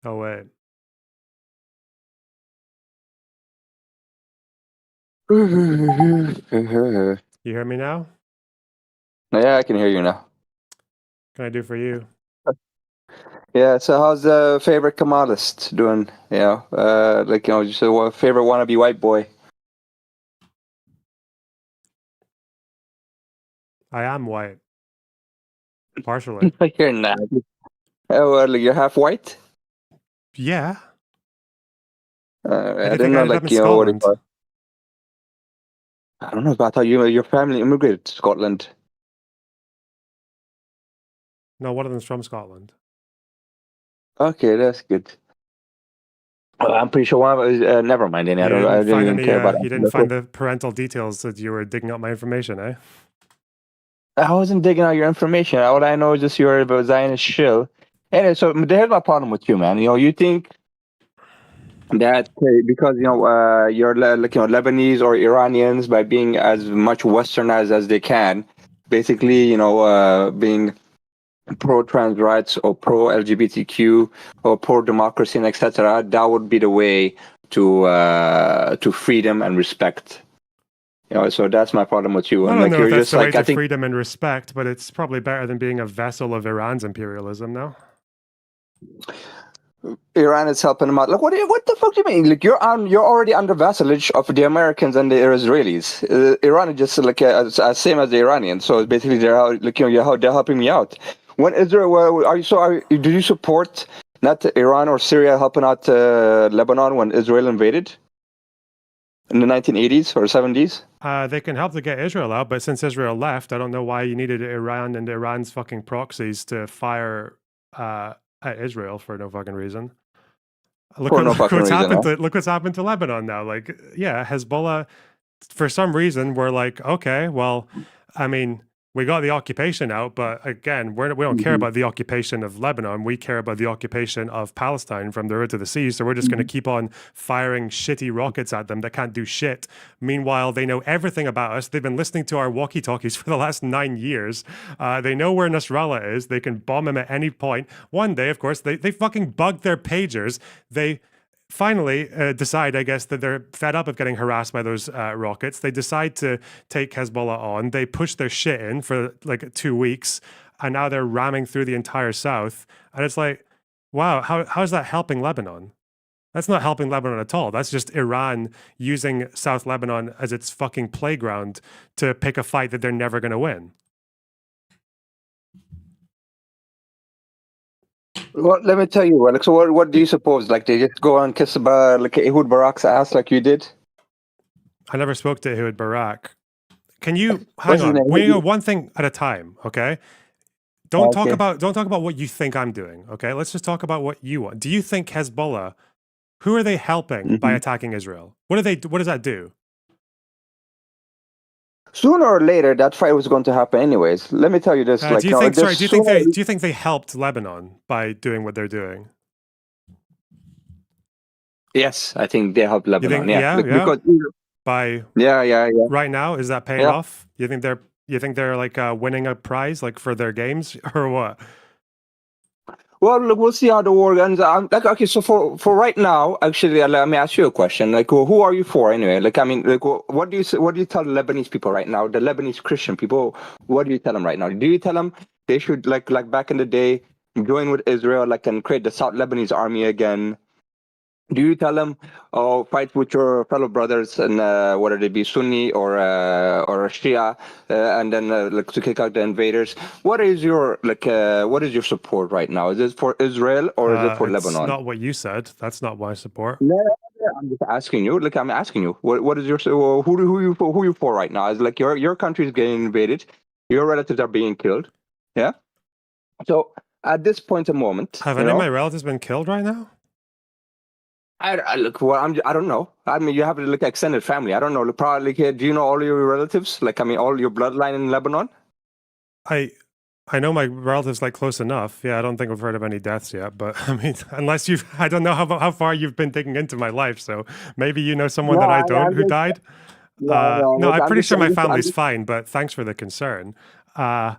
Oh, wait. Yeah, You hear me now? I can hear you now. What can I do for you? Yeah, so how's the favorite commodist doing? Just a favorite wannabe white boy. I am white. Partially. You're not. Oh, you're half white? Yeah. I How do you think didn't I know, ended up in what do you Scotland? call it? I don't know, but I thought your family immigrated to Scotland. No, one of them's from Scotland. Okay, that's good. Well, I'm pretty sure one of it is, never mind, Danny. I didn't even care about You didn't it. find the parental details that you were digging up my information, eh? I wasn't digging out your information. All I know is just you're a Zionist shill. Anyway, so here's my problem with you, man. You think that because you're Lebanese or Iranians, by being as much westernized as they can, basically being pro trans rights or pro LGBTQ or pro democracy and etc., that would be the way to freedom and respect. So that's my problem with you. I And don't know if you're that's just the way I to think. freedom and respect, but it's probably better than being a vessel of Iran's imperialism, no? Iran is helping them out. What the fuck do you mean? You're already under vassalage of the Americans and the Israelis. Iran is just as same as the Iranians. So basically, they're helping me out. When Israel, do you support not Iran or Syria helping out Lebanon when Israel invaded in the 1980s or 70s? They can help to get Israel out, but since Israel left, I don't know why you needed Iran and Iran's fucking proxies to fire at Israel for no fucking reason. For no Look fucking what's reason, happened huh? to Lebanon now. Like, yeah, Hezbollah. For some reason, we're like, okay, well, I mean, we got the occupation out, but again, we don't care Mhm. about the occupation of Lebanon. We care about the occupation of Palestine from the river to the sea. So we're just going to keep on firing shitty rockets at them that can't do shit. Meanwhile, they know everything about us. They've been listening to our walkie-talkies for the last 9 years. They know where Nasrallah is. They can bomb him at any point. One day, of course, they fucking bugged their pagers. They finally decide, I guess, that they're fed up of getting harassed by those rockets. They decide to take Hezbollah on. They push their shit in for like 2 weeks, and now they're ramming through the entire south. And it's like, wow, how's that helping Lebanon? That's not helping Lebanon at all. That's just Iran using South Lebanon as its fucking playground to pick a fight that they're never going to win. Well, let me tell you. So what do you suppose? Like they just go and kiss Ehud Barak's ass like you did? I never spoke to Ehud Barak. Can you hang What's his on? name? We go one thing at a time, okay? Okay. Don't talk about what you think I'm doing, okay? Let's just talk about what you want. Do you think Hezbollah, who are they helping by Hmm. attacking Israel? What does that do? Sooner or later, that fight was going to happen anyways. Let me tell you this: Do you think this sooner. do you think they helped Lebanon by doing what they're doing? Yes, I think they helped You Lebanon. think Yeah, yeah? because By yeah. right now is that paying Yeah. off? You think they're like winning a prize like for their games or what? Well, look, we'll see how the war ends. Okay, so for right now, actually, let me ask you a question. Who are you for anyway? What do you tell the Lebanese people right now? The Lebanese Christian people, what do you tell them right now? Do you tell them they should like back in the day join with Israel, and create the South Lebanese army again? Do you tell them, oh, fight with your fellow brothers, and whether they be Sunni or Shia, and then to kick out the invaders? What is your support right now? Is it for Israel or is it for It's Lebanon? not what you said. That's not my support. No, I'm just asking you. I'm asking you. What is your who you for right now? Is your country is getting invaded, your relatives are being killed. Yeah. So at this point in moment, Have any of my relatives been killed right now? I look. Well, I don't know. I mean, you have to look at extended family. I don't know. Probably, do you know all your relatives? All your bloodline in Lebanon. I I know my relatives like close enough. Yeah, I don't think we've heard of any deaths yet. But I mean, unless you've, I don't know how far you've been digging into my life. So maybe you know someone No, that I I'm don't who just. died. Yeah, no. No, Look, I'm pretty sure my I'm family's just. fine. But thanks for the concern. Uh,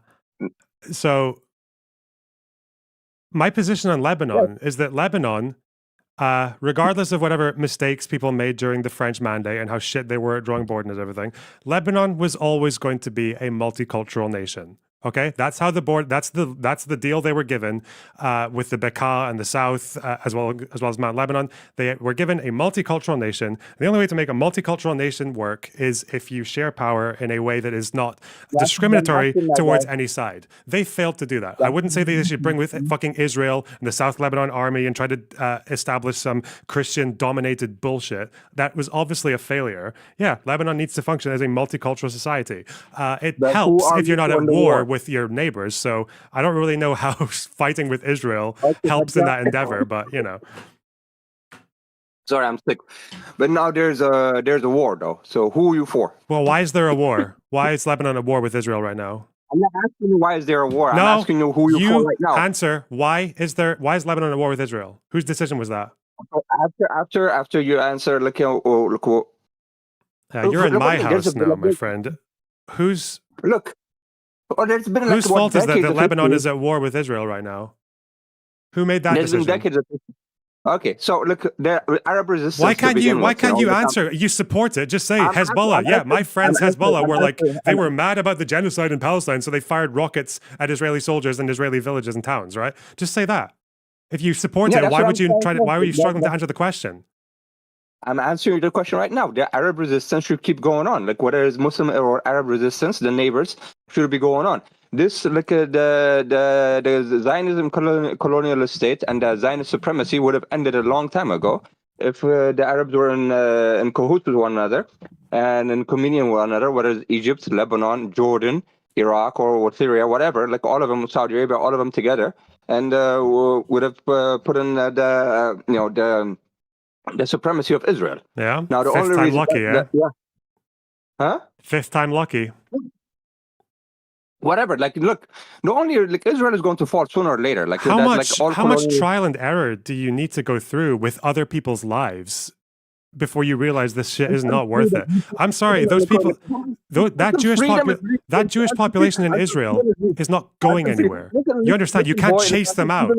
so My position on Lebanon is that Lebanon, regardless of whatever mistakes people made during the French Mandate and how shit they were at drawing board and everything, Lebanon was always going to be a multicultural nation. Okay, that's how the board. That's the deal they were given with the Bekaa and the South, as well as Mount Lebanon. They were given a multicultural nation. The only way to make a multicultural nation work is if you share power in a way that is not discriminatory towards any side. They failed to do that. I wouldn't say they should bring with fucking Israel and the South Lebanon army and try to establish some Christian-dominated bullshit. That was obviously a failure. Yeah, Lebanon needs to function as a multicultural society. It helps if you're not at war with your neighbors. So I don't really know how fighting with Israel helps in that endeavor, but you know. Sorry, I'm sick. But now there's a war though. So who are you for? Well, why is there a war? Why is Lebanon at war with Israel right now? I'm not asking you why is there a war. No, I'm asking you who you're for right now. Answer. Why is Lebanon at war with Israel? Whose decision was that? After you answer, look, you're in my house now, my friend. Whose there's been whose fault is that Lebanon is at war with Israel right now? Who made that decision? Okay, so look, the Arab resistance. Why can't you answer? You support it. Just say Hezbollah. Yeah, my friends Hezbollah were like, they were mad about the genocide in Palestine, so they fired rockets at Israeli soldiers in Israeli villages and towns, right? Just say that. If you support it, why were you struggling to answer the question? I'm answering the question right now. The Arab resistance should keep going on. Like whether it's Muslim or Arab resistance, the neighbors should be going on. This, like the Zionism colonial state and the Zionist supremacy would have ended a long time ago if the Arabs were in cahoots with one another and in communion with one another, whether it's Egypt, Lebanon, Jordan, Iraq, or Syria, whatever, like all of them, Saudi Arabia, all of them together, and would have put in the supremacy of Israel. Yeah. Now the Fifth only time reason lucky, yeah. Huh? Fifth time lucky. Whatever. Like, look, the only Israel is going to fall sooner or later. Like how much trial and error do you need to go through with other people's lives before you realize this shit is not worth it? I'm sorry, those people, that Jewish population in Israel is not going anywhere. You understand? You can't chase them out.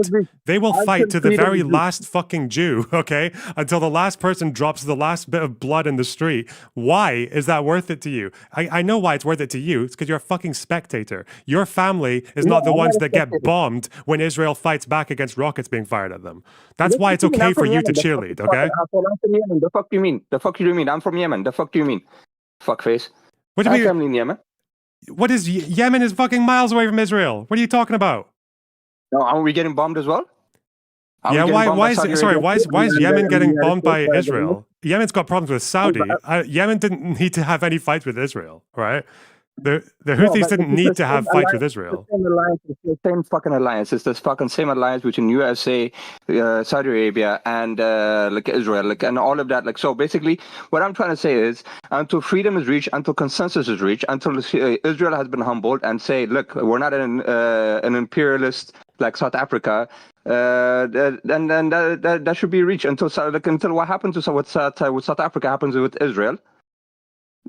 They will fight to the very last fucking Jew, okay? Until the last person drops the last bit of blood in the street. Why is that worth it to you? I know why it's worth it to you. It's because you're a fucking spectator. Your family is not the ones that get bombed when Israel fights back against rockets being fired at them. That's why it's okay for you to cheerlead, okay? The fuck do you mean? The fuck do you mean? I'm from Yemen. The fuck do you mean? Fuckface. What do you mean? Family in Yemen. What is Yemen is fucking miles away from Israel. What are you talking about? No, are we getting bombed as well? Why is Yemen getting bombed by Israel? Yemen's got problems with Saudi. Yemen didn't need to have any fights with Israel, right? The Houthis didn't need to have fights with Israel. It's the same fucking alliance. It's this fucking same alliance between USA, Saudi Arabia, and Israel, and all of that. So basically, what I'm trying to say is, until freedom is reached, until consensus is reached, until Israel has been humbled and say, look, we're not an imperialist like South Africa, then that should be reached until what happens with South Africa happens with Israel.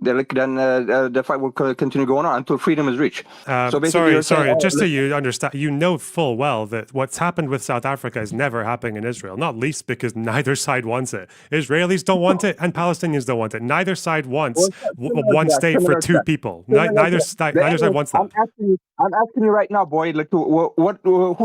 Then the fight will continue going on until freedom is reached. So basically, sorry. Just so you understand, you know full well that what's happened with South Africa is never happening in Israel. Not least because neither side wants it. Israelis don't want it, and Palestinians don't want it. Neither side wants one state for two people. Neither side wants that. I'm asking you right now, boy. Like, who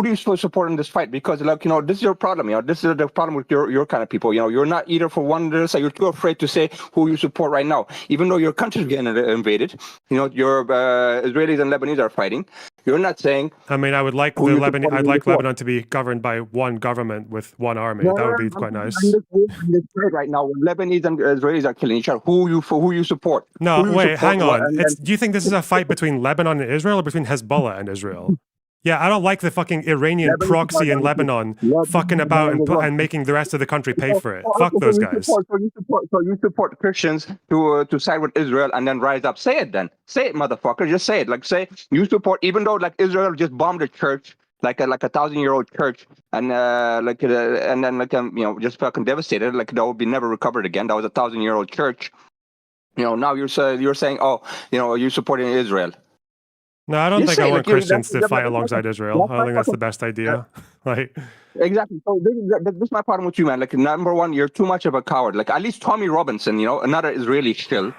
do you support in this fight? Because, this is your problem. This is the problem with your kind of people. You're not either for one side. You're too afraid to say who you support right now, even though your country's getting invaded. Your Israelis and Lebanese are fighting. You're not saying. I mean, I would like Lebanon to be governed by one government with one army. That would be quite nice. Right now, when Lebanese and Israelis are killing each other, who you support? No, wait, hang on. Do you think this is a fight between Lebanon and Israel, or between Hezbollah and Israel? Yeah, I don't like the fucking Iranian proxy in Lebanon fucking about and making the rest of the country pay for it. Fuck those guys. So you support Christians to side with Israel and then rise up. Say it then. Say it, motherfucker. Just say it. Say you support, even though Israel just bombed a church, like a 1,000-year-old church, and just fucking devastated. That would be never recovered again. That was a 1,000-year-old church. Now you're saying, oh, you're supporting Israel. No, I don't You think I say, want like, Christians to fight alongside Israel. that's I don't my think that's the fucking, best idea. Like, exactly. So this is my problem with you, man. Like, number one, you're too much of a coward. Like, at least Tommy Robinson, another Israeli shill,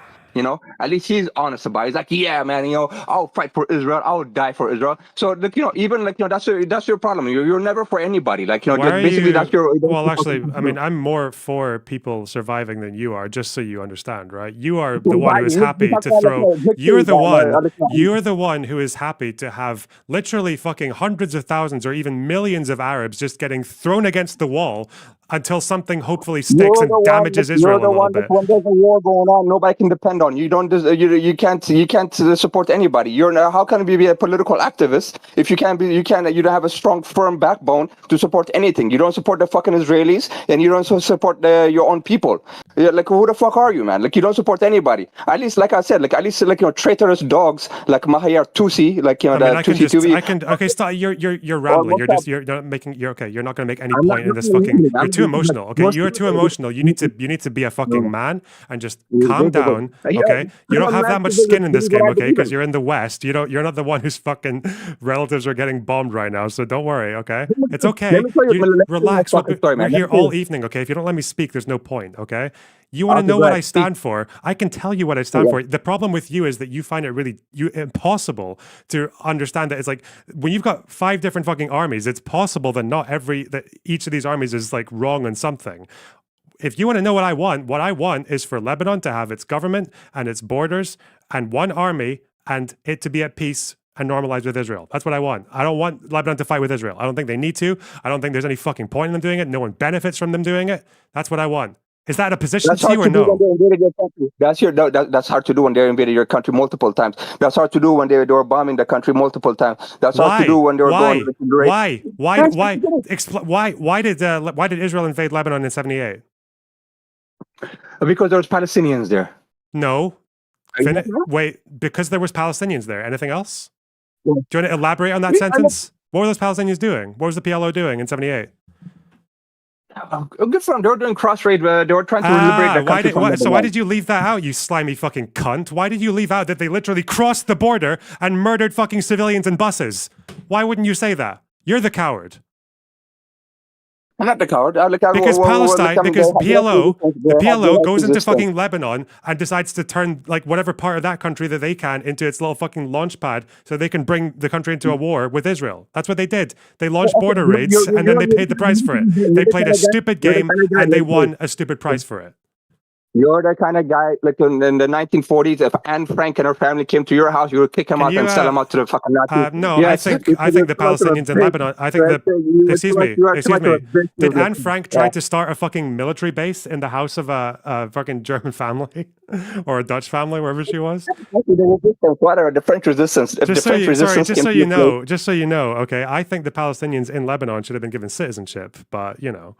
at least he's honest about it. He's like, yeah, man, I'll fight for Israel. I'll die for Israel. So, like, even like, that's your problem. You're never for anybody. Like, why are basically that's you? your. Well, actually, I mean, I'm more for people surviving than you are, just so you understand, right? You are the one who is happy to throw. You're the one. You're the one who is happy to have literally fucking hundreds of thousands or even millions of Arabs just getting thrown against the wall until something hopefully sticks You're the and one. damages You're Israel a the little one that bit. when there's a war going on, nobody can depend on you. You can't support anybody. How can you be a political activist if you don't have a strong, firm backbone to support anything? You don't support the fucking Israelis, and you don't support your own people. Like, who the fuck are you, man? Like, you don't support anybody. At least, like I said, like traitorous dogs like Mahayar Tusi, like I mean, the Tusi Tubi. okay, stop. You're Or rambling. what's that? You're not making, you're okay. You're not going to make any I'm not point in this fucking, really. you're I'm too just like emotional. Okay. most You're too emotional. You need to be a fucking man and just calm down. Okay. You don't have that much skin in this game. Okay. Because you're in the West. You're not the one whose fucking relatives are getting bombed right now. So don't worry. Okay. It's okay. Let me tell you, You let me tell you my relax. fucking story, We're man. Let here me tell all you. evening. Okay. If you don't let me speak, there's no point. Okay. You want to Okay, know go what ahead. I Speak. stand for? I can tell you what I stand for. The problem with you is that you find it really impossible to understand that it's like when you've got 5 different fucking armies, it's possible that that each of these armies is like wrong on something. If you want to know what I want is for Lebanon to have its government and its borders and one army and it to be at peace and normalize with Israel. That's what I want. I don't want Lebanon to fight with Israel. I don't think they need to. I don't think there's any fucking point in them doing it. No one benefits from them doing it. That's what I want. Is that a position That's to you hard or to do when no? they invaded your country. That's hard to do when they invaded your country multiple times. That's hard to do when they were bombing the country multiple times. That's hard to do Why? when they were going Why? to the rape. Why? Why did Israel invade Lebanon in 78? Because there was Palestinians there. No. Are you not there? Wait, because there was Palestinians there. Anything else? Yeah. Do you want to elaborate on that Yeah, I know. sentence? What were those Palestinians doing? What was the PLO doing in 78? Good for them. They were doing cross raid. They were trying to liberate the country from So why Lebanon. did you leave that out, you slimy fucking cunt? Why did you leave out that they literally crossed the border and murdered fucking civilians in buses? Why wouldn't you say that? You're the coward. I'm not the coward. Because Palestine, because the PLO goes into resistance. fucking Lebanon and decides to turn like whatever part of that country that they can into its little fucking launch pad so they can bring the country into a war with Israel. That's what they did. They launched border raids and then they paid the price for it. They played a stupid game and they won a stupid price for it. You're the kind of guy, like in the 1940s, if Anne Frank and her family came to your house, you would kick him out and sell him out to the fucking Nazis. No, Yes, I think the Palestinians in Lebanon, excuse me, did Anne Frank try to start a fucking military base in the house of a fucking German family or a Dutch family, wherever she was? The French resistance. Just so you know, okay, I think the Palestinians in Lebanon should have been given citizenship, but you know.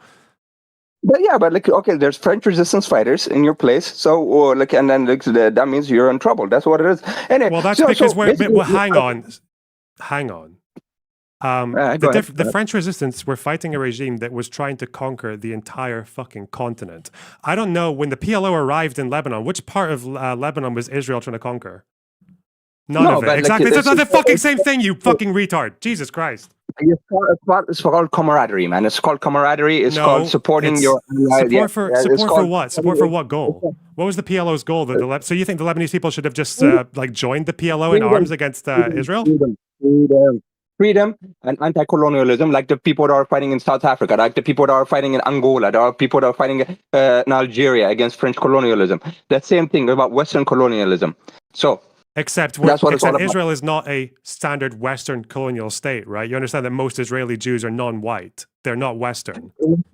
But yeah, but like, okay, there's French resistance fighters in your place, so and then that means you're in trouble. That's what it is. Anyway, well, that's because hang on. The French resistance were fighting a regime that was trying to conquer the entire fucking continent. I don't know, when the PLO arrived in Lebanon, which part of Lebanon was Israel trying to conquer? None of it. Exactly. It's not the fucking same thing, you fucking retard. Jesus Christ. It's called camaraderie, man. It's called camaraderie. It's called supporting your support for what? Support for what goal? What was the PLO's goal? So you think the Lebanese people should have just like joined the PLO in arms against Israel? Freedom and anti-colonialism, like the people that are fighting in South Africa, like the people that are fighting in Angola, there are people that are fighting in Algeria against French colonialism. That same thing about Western colonialism. So. Except Israel is not a standard Western colonial state, right? You understand that most Israeli Jews are non-white. They're not Western. Did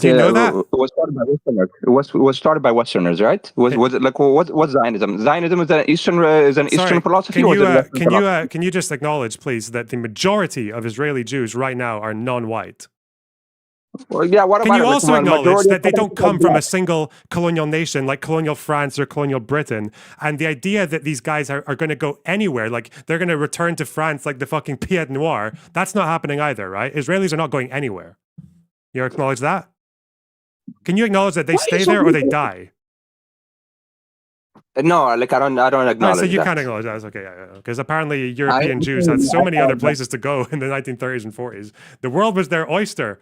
you know that? It was started by Westerners. It was started by Westerners, right? Was it like what's Zionism? Zionism is an Eastern philosophy. Can you just acknowledge, please, that the majority of Israeli Jews right now are non-white? Well, yeah, can you also acknowledge that they don't come from a single colonial nation like colonial France or colonial Britain? And the idea that these guys are going to go anywhere, like they're going to return to France like the fucking Pied Noir, that's not happening either, right? Israelis are not going anywhere. You acknowledge that? Can you acknowledge that they stay there or they die? No, like I don't Oh, acknowledge so you that. can't acknowledge that. That's okay, yeah. Because apparently I, European Jews had so many other places to go in the 1930s and 40s. The world was their oyster,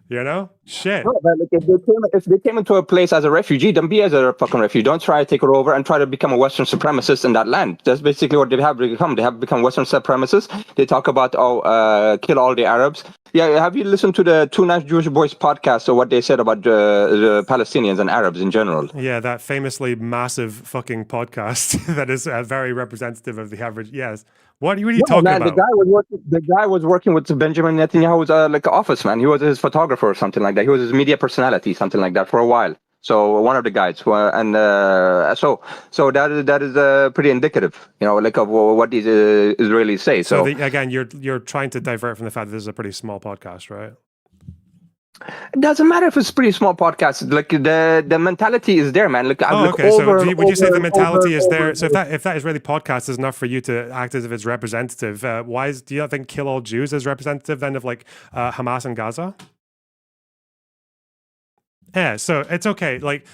you know? Shit. No, but like if they came into a place as a refugee, then be as a fucking refugee. Don't try to take it over and try to become a Western supremacist in that land. That's basically what they have become. They have become Western supremacists. They talk about kill all the Arabs. Yeah, have you listened to the Two Nice Jewish Boys podcast or what they said about the Palestinians and Arabs in general? Yeah, that famously massive fucking podcast that is very representative of the average. Yes. What are you talking Man, about? the guy was working with Benjamin Netanyahu's like office man. He was his photographer or something like that. He was his media personality, something like that, for a while. So one of the guys, and so that is pretty indicative, like of what these Israelis say. So again, you're trying to divert from the fact that this is a pretty small podcast, right? It doesn't matter if it's a pretty small podcast. Like the mentality is there, man. Like okay. So would you say the mentality is there? So if that Israeli podcast is enough for you to act as if it's representative, do you think kill all Jews is representative then of like Hamas and Gaza? Yeah. So it's okay. Like.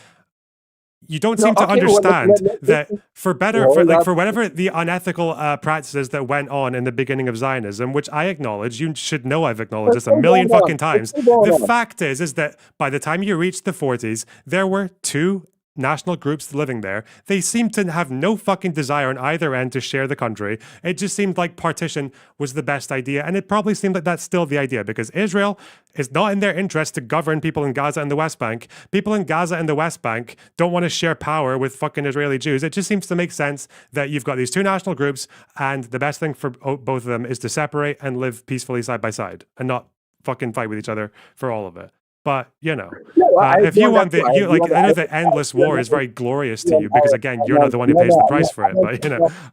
You don't seem to understand that for whatever the unethical practices that went on in the beginning of Zionism, which I acknowledge, you should know I've acknowledged this a million fucking times. The fact is that by the time you reached the 40s, there were two national groups living there. They seemed to have no fucking desire on either end to share the country. It just seemed like partition was the best idea. And it probably seemed like that's still the idea because Israel is not in their interest to govern people in Gaza and the West Bank. People in Gaza and the West Bank don't want to share power with fucking Israeli Jews. It just seems to make sense that you've got these two national groups and the best thing for both of them is to separate and live peacefully side by side and not fucking fight with each other for all of it. But if you want I know the endless war is very glorious to you because again, you're not the one who pays the price for it, but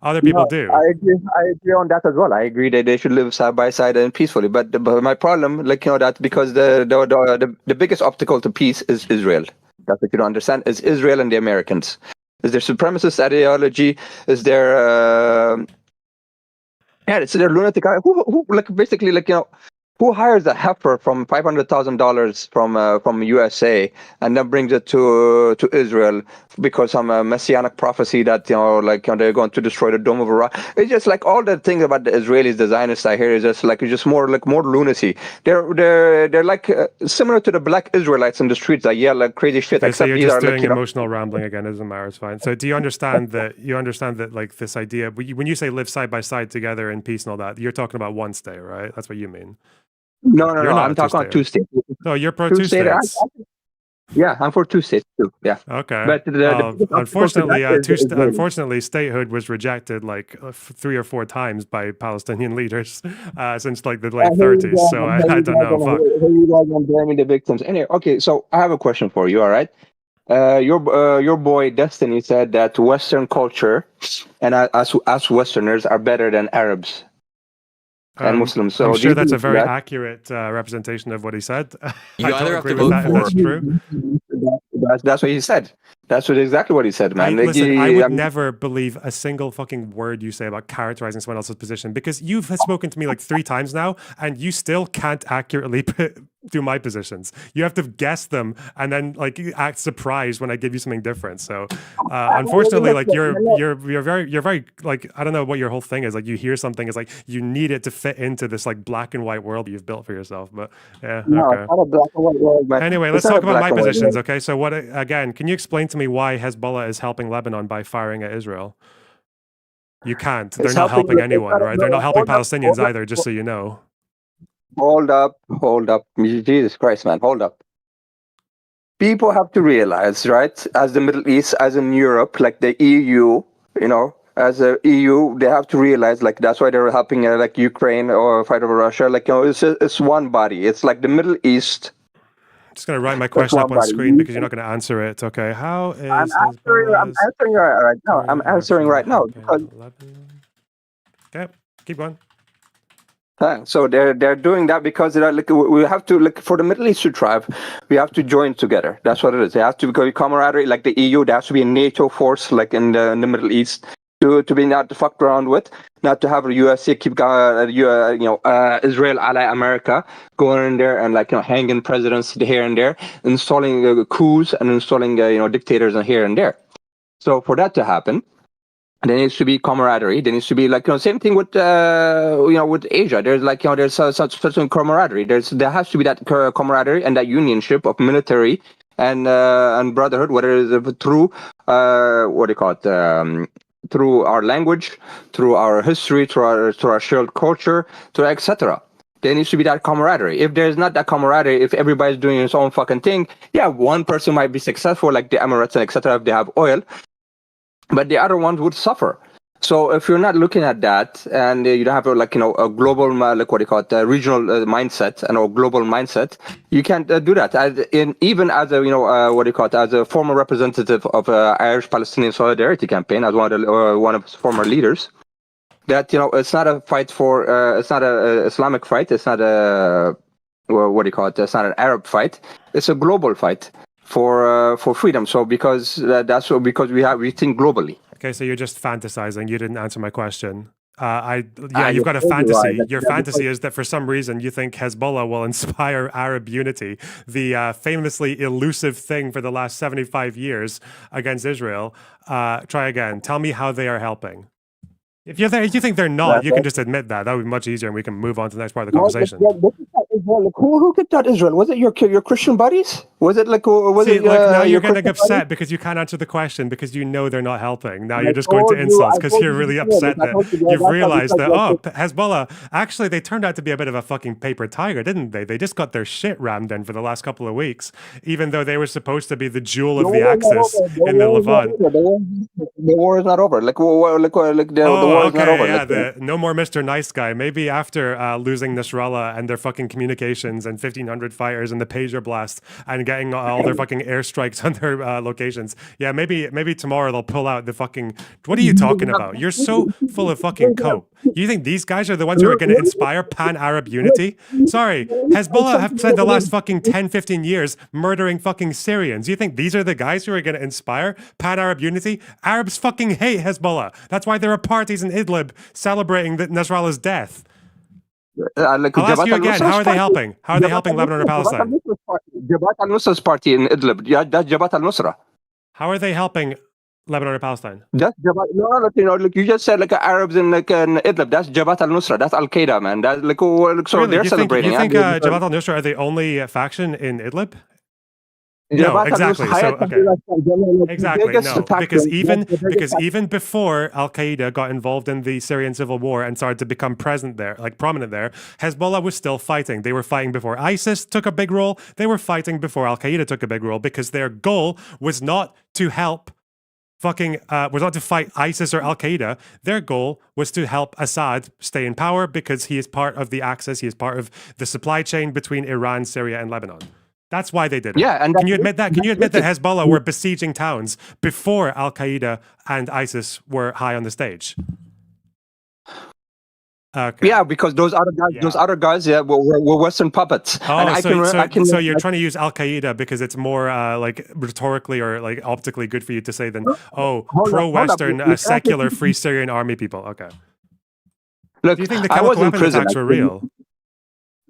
other people do. I agree on that as well. I agree that they should live side by side and peacefully. But my problem, that because the biggest obstacle to peace is Israel. That's what you don't understand. Is Israel and the Americans. Is their supremacist ideology? Is their it's their lunatic. Who basically who hires a heifer from $500,000 from USA and then brings it to Israel because some messianic prophecy that they're going to destroy the Dome of Iraq? It's just like all the things about the Israelis, the Zionists I hear is just more lunacy. They're like similar to the black Israelites in the streets that yell like crazy shit. Okay, so you're just doing emotional rambling again. It doesn't matter. It's fine. So do you understand that? Like this idea when you say live side by side together in peace and all that, you're talking about one state, right? That's what you mean. No. I'm talking about two states. No, you're pro two states. Yeah, I'm for two states too. Yeah. Okay. But unfortunately, statehood was rejected like 3 or 4 times by Palestinian leaders since like the late 30s. So I don't know. Fuck. You guys are blaming the victims. Anyway, okay. So I have a question for you. All right. Your boy Destiny said that Western culture and us Westerners are better than Arabs. And Muslims. So I'm sure that's a very accurate representation of what he said. You I don't agree with that if that's true. That's what he said. That's exactly what he said, man. I would never believe a single fucking word you say about characterizing someone else's position because you've spoken to me like 3 times now and you still can't accurately do my positions. You have to guess them and then like act surprised when I give you something different. So unfortunately, like you're very like I don't know what your whole thing is. Like you hear something, it's like you need it to fit into this like black and white world you've built for yourself. But yeah, no, okay. It's not a black and white world, man. Anyway, let's talk about my positions. Okay, so what again? Can you explain to me why Hezbollah is helping Lebanon by firing at Israel? You can't. They're not helping anyone, right? They're not helping Palestinians either, just so you know. Hold up. Jesus Christ, man. Hold up. People have to realize, right? As the Middle East, as in Europe, like the EU, as a EU, they have to realize, like, that's why they're helping, like, Ukraine or fight over Russia. Like, it's one body. It's like the Middle East. I'm just going to write my question up on screen because you're not going to answer it. Okay, how is... I'm answering right now. I'm answering right now. Okay, keep going. So they're doing that because we have to for the Middle East to thrive, we have to join together. That's what it is. They have to be camaraderie, like the EU. There has to be a NATO force, like in the Middle East, to be not to fuck around with, not to have the USA keep Israel ally America going in there and hanging presidents here and there, installing coups and installing dictators here and there. So for that to happen, there needs to be camaraderie. There needs to be same thing with with Asia. There's there's such camaraderie. There has to be that camaraderie and that unionship of military and brotherhood, whether it's through what do you call it? Through our language, through our history, through our shared culture, to etc. There needs to be that camaraderie. If there's not that camaraderie, if everybody's doing his own fucking thing, yeah, one person might be successful, like the Emirates and etc. if they have oil, but the other ones would suffer. So if you're not looking at that, and you don't have a global regional mindset and a global mindset, you can't do that. Even as a as a former representative of Irish Palestinian Solidarity Campaign, as one of its former leaders, that it's not a fight for it's not a Islamic fight, it's not a it's not an Arab fight, it's a global fight for freedom. So because we think globally. Okay, so you're just fantasizing. You didn't answer my question. You've got a fantasy. Right. Your fantasy is that for some reason you think Hezbollah will inspire Arab unity, the famously elusive thing for the last 75 years against Israel. Try again. Tell me how they are helping. If you think they're not, you can just admit that. That would be much easier, and we can move on to the next part of the conversation. Who kicked out Israel? Was it your Christian buddies? Was it now you're getting upset because you can't answer the question because you know they're not helping. Now you're just going to insults because you're really upset that you've realized that Hezbollah actually they turned out to be a bit of a fucking paper tiger, didn't they? They just got their shit rammed in for the last couple of weeks, even though they were supposed to be the jewel of the Axis in the Levant. The war is not over. The war is not over. No more Mr. Nice Guy. Maybe after losing Nasrallah and their fucking communications and 1,500 fighters and the pager blast and getting all their fucking airstrikes on their locations. Yeah, maybe tomorrow they'll pull out the fucking... What are you talking about? You're so full of fucking cope. You think these guys are the ones who are going to inspire pan-Arab unity? Sorry, Hezbollah have spent the last fucking 10, 15 years murdering fucking Syrians. You think these are the guys who are going to inspire pan-Arab unity? Arabs fucking hate Hezbollah. That's why there are parties in Idlib celebrating Nasrallah's death. I'll ask you again, how are they helping? How are they helping Lebanon or Palestine? Jabhat al-Nusra's party in Idlib. Yeah, that's Jabhat al-Nusra. How are they helping Lebanon or Palestine? That's Jabhat. No, you just said Arabs in in Idlib. That's Jabhat al-Nusra. That's Al-Qaeda, man. That's so really? They're celebrating. You think Jabhat al-Nusra are the only faction in Idlib? No, exactly. So, okay. Exactly, no. Because even before Al-Qaeda got involved in the Syrian civil war and started to become prominent there, Hezbollah was still fighting. They were fighting before ISIS took a big role. They were fighting before Al-Qaeda took a big role because their goal was not to help was not to fight ISIS or Al-Qaeda. Their goal was to help Assad stay in power because he is part of the axis. He is part of the supply chain between Iran, Syria, and Lebanon. That's why they did it. Yeah, and can you admit that? Can you admit that Hezbollah were besieging towns before Al-Qaeda and ISIS were high on the stage? Okay. Yeah, because those other guys, were Western puppets. Oh, so you're trying to use Al-Qaeda because it's more rhetorically or optically good for you to say than pro-Western secular Free Syrian Army people. Okay. Look, do you think the chemical weapons attacks were real?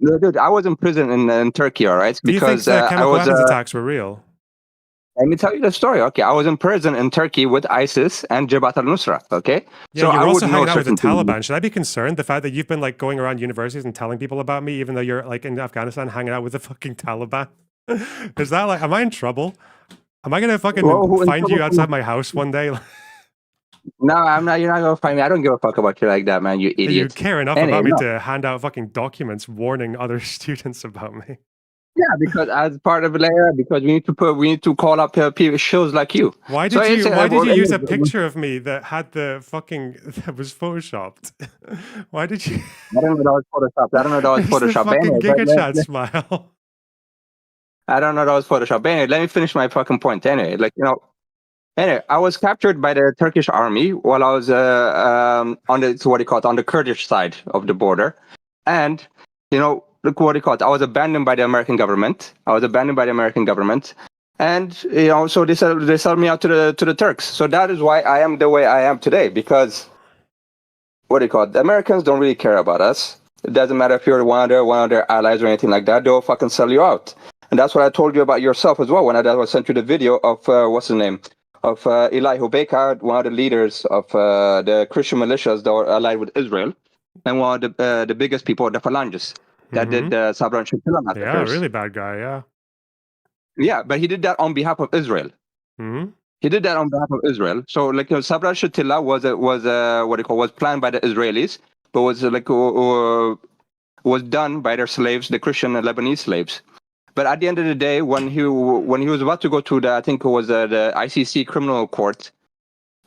No, dude, I was in prison in Turkey, all right? Do you think the chemical weapons attacks were real? Let me tell you the story. Okay, I was in prison in Turkey with ISIS and Jabhat al-Nusra, okay? Yeah, so you're also hanging out with the Taliban. Should I be concerned the fact that you've been going around universities and telling people about me, even though you're in Afghanistan hanging out with the fucking Taliban? Is that am I in trouble? Am I going to fucking find you outside my house one day? No, I'm not. You're not gonna find me. I don't give a fuck about you like that, man. You idiot. You care enough about me to hand out fucking documents warning other students about me. Yeah, because as part of because we need to call up people, shows like you. Why did you use a picture of me that had that was photoshopped? Why did you? I don't know that was photoshopped. The fucking GigaChat smile. I don't know that was photoshopped. Anyway, let me finish my fucking point. Anyway, Anyway, I was captured by the Turkish army while I was on the Kurdish side of the border, and look what you call it. I was abandoned by the American government. And so they sold me out to the Turks. So that is why I am the way I am today, because the Americans don't really care about us. It doesn't matter if you're one of their allies or anything like that. They'll fucking sell you out. And that's what I told you about yourself as well when I sent you the video of what's his name, of Eli Hobeika, one of the leaders of the Christian militias that were allied with Israel, and one of the biggest people, the Phalanges, that did the Sabra and Shatila massacres. Yeah, really bad guy. Yeah. Yeah, but he did that on behalf of Israel. He did that on behalf of Israel. So, like, Sabra Shatila was planned by the Israelis, but was done by their slaves, the Christian and Lebanese slaves. But at the end of the day, when he was about to go to I think it was the ICC criminal court,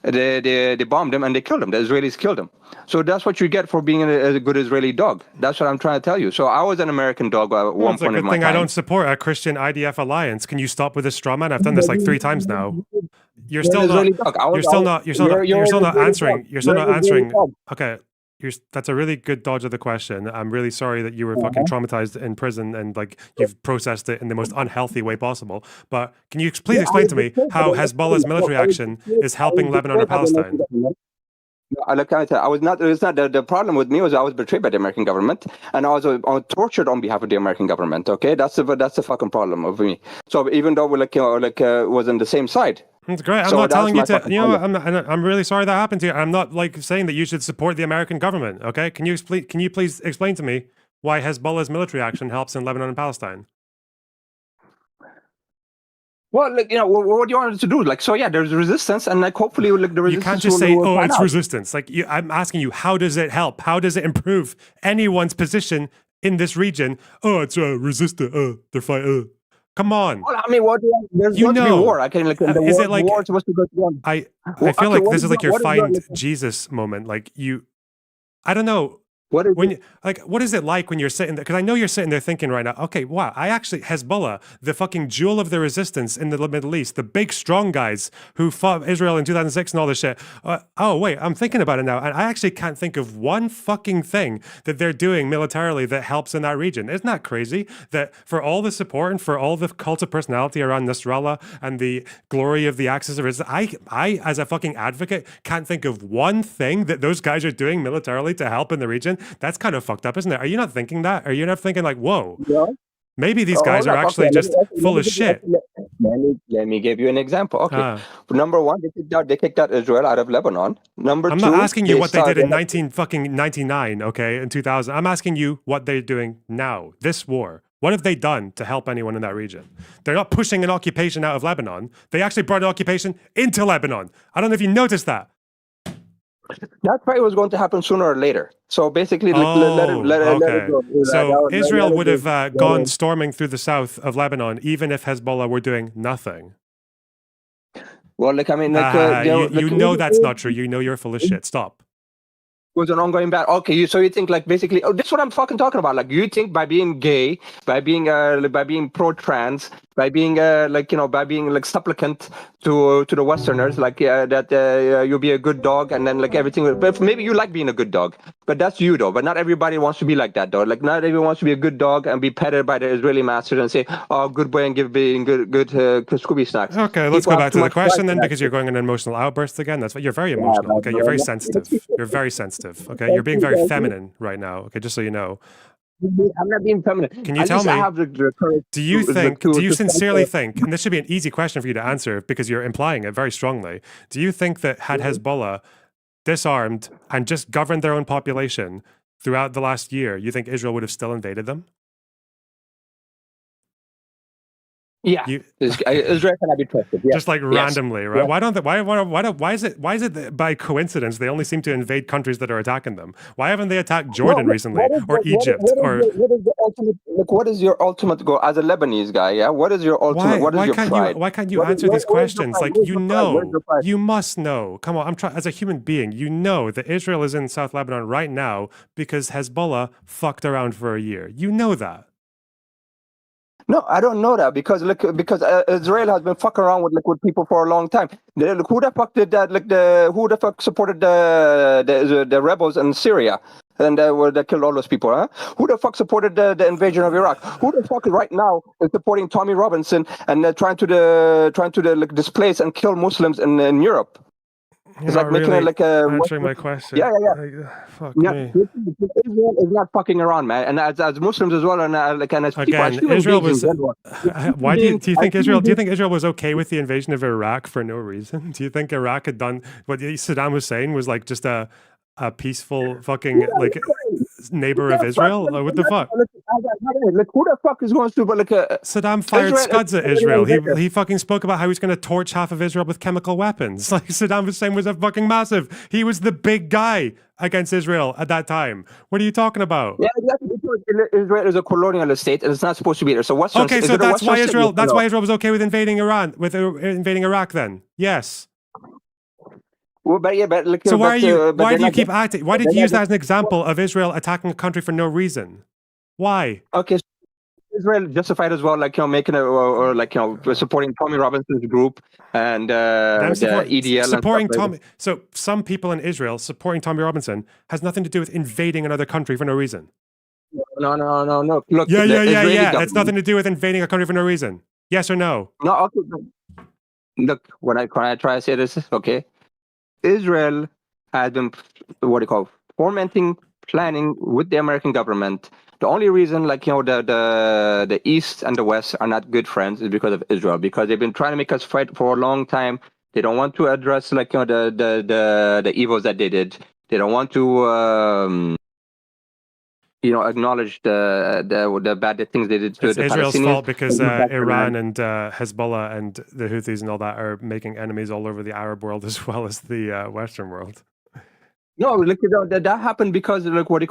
they bombed him and they killed him. The Israelis killed him. So that's what you get for being a good Israeli dog. That's what I'm trying to tell you. So I was an American dog at one point in my time. I don't support a Christian IDF alliance. Can you stop with this straw man? I've done this like 3 times now. You're still not answering. Okay. That's a really good dodge of the question. I'm really sorry that you were fucking traumatized in prison and like you've processed it in the most unhealthy way possible. But can you please explain to me how Hezbollah's military action is helping Lebanon or Palestine? Look, I was not. It's not the problem with me was I was betrayed by the American government and I was tortured on behalf of the American government. Okay, that's the fucking problem of me. So even though we was on the same side. That's great. I'm not telling you to. You know, I'm really sorry that happened to you. I'm not like saying that you should support the American government. Okay, can you please explain to me why Hezbollah's military action helps in Lebanon and Palestine? Well, like, you know, what do you want us to do? Like, so yeah, there's resistance, and like hopefully, like the resistance. You can't just say, "Oh, it's resistance." Like, I'm asking you, how does it help? How does it improve anyone's position in this region? Oh, it's resistant. They're fighting. Come on. Well, I mean, what? There's going to be war. I can like. Is it like war supposed to go on? I feel like this is like your find Jesus moment. Like I don't know. What is it like when you're sitting there? Because I know you're sitting there thinking right now, okay, wow, Hezbollah, the fucking jewel of the resistance in the Middle East, the big strong guys who fought Israel in 2006 and all this shit. Oh, wait, I'm thinking about it now. And I actually can't think of one fucking thing that they're doing militarily that helps in that region. Isn't that crazy? That for all the support and for all the cult of personality around Nasrallah and the glory of the axis of Israel, I, as a fucking advocate, can't think of one thing that those guys are doing militarily to help in the region. That's kind of fucked up, isn't it? Are you not thinking that? Are you not thinking like, whoa, maybe these guys are actually just full of shit? Let me give you an example. Okay, number one, they kicked out Israel out of Lebanon. Number I'm two, not asking you what they did in 1999, okay, in 2000. I'm asking you what they're doing now, this war. What have they done to help anyone in that region? They're not pushing an occupation out of Lebanon. They actually brought an occupation into Lebanon. I don't know if you noticed that. That probably was going to happen sooner or later. So basically, let it go. So Israel would have gone storming through the south of Lebanon, even if Hezbollah were doing nothing. Well, like I mean, you know that's not true. You know you're full of shit. Stop. Was an ongoing battle. Okay, so you think like basically, this is what I'm fucking talking about. Like you think by being gay, by being pro-trans, by being by being like supplicant to the Westerners, like that you'll be a good dog, and then like everything. But maybe you like being a good dog, but that's you though. But not everybody wants to be like that though. Like not everyone wants to be a good dog and be petted by the Israeli masters and say, "Oh, good boy," and give being good Scooby snacks. Okay, let's go back to the question then, because you're going on an emotional outburst again. That's what you're very emotional. Okay, you're very sensitive. You're very sensitive. Okay, you're being very feminine right now. Okay, just so you know. I'm not being feminine. Can you tell me? Do you sincerely think? And this should be an easy question for you to answer because you're implying it very strongly. Do you think that had Hezbollah disarmed and just governed their own population throughout the last year, you think Israel would have still invaded them? Yeah, Israel cannot be trusted. Yes. Just like randomly, right? Yeah. Why is it that by coincidence they only seem to invade countries that are attacking them? Why haven't they attacked Jordan recently or Egypt? What is your ultimate goal as a Lebanese guy? Yeah, what is your ultimate? What is your pride? Why can't you answer these questions? Like you must know. Come on, I'm trying as a human being. You know that Israel is in South Lebanon right now because Hezbollah fucked around for a year. You know that. No, I don't know that because Israel has been fucking around with people for a long time. Who the fuck did that? Who the fuck supported the rebels in Syria and they killed all those people? Huh? Who the fuck supported the invasion of Iraq? Who the fuck right now is supporting Tommy Robinson and trying to displace and kill Muslims in Europe? You're It's not like making really it like a answering my question. yeah, yeah, Like, fuck yeah. me. Israel is not fucking around, man. And as Muslims as well, and like and as people, as Again, human Israel beings in was. general, Why do you as think human Israel? Do you beings, think Israel was okay with the invasion of Iraq for no reason? Do you think Iraq had done what Saddam Hussein was like just a peaceful fucking like neighbor of Israel? What the fuck? like who the fuck is going to but like Saddam fired Israel? scuds at Israel. He fucking spoke about how he's going to torch half of Israel with chemical weapons. Like Saddam Hussein was a fucking massive. He was the big guy against Israel at that time. What are you talking about? Yeah, exactly. Because Israel is a colonial state, and it's not supposed to be there. So Western, Okay, is so it a Western state? that's why Israel was okay with invading Iran, with invading Iraq. Then yes. Well, but yeah, but like, So but why they're do you not. keep acting? Why did you use that as an example of Israel attacking a country for no reason? Why? Okay, so Israel justified as well, like making a or like supporting Tommy Robinson's group and the EDL and stuff supporting like that. Tommy. So some people in Israel supporting Tommy Robinson has nothing to do with invading another country for no reason. No. Look, Yeah, the Israeli yeah. government. It's nothing to do with invading a country for no reason. Yes or no? No, okay. Look, when I try to say this, okay, Israel has been what do you call fomenting, planning with the American government. The only reason, like the East and the West are not good friends is because of Israel. Because they've been trying to make us fight for a long time. They don't want to address like the evils that they did. They don't want to acknowledge the bad things they did to It's the Israel's Palestinians. fault because Iran and Hezbollah and the Houthis and all that are making enemies all over the Arab world as well as the Western world. No, look, that happened because like what do you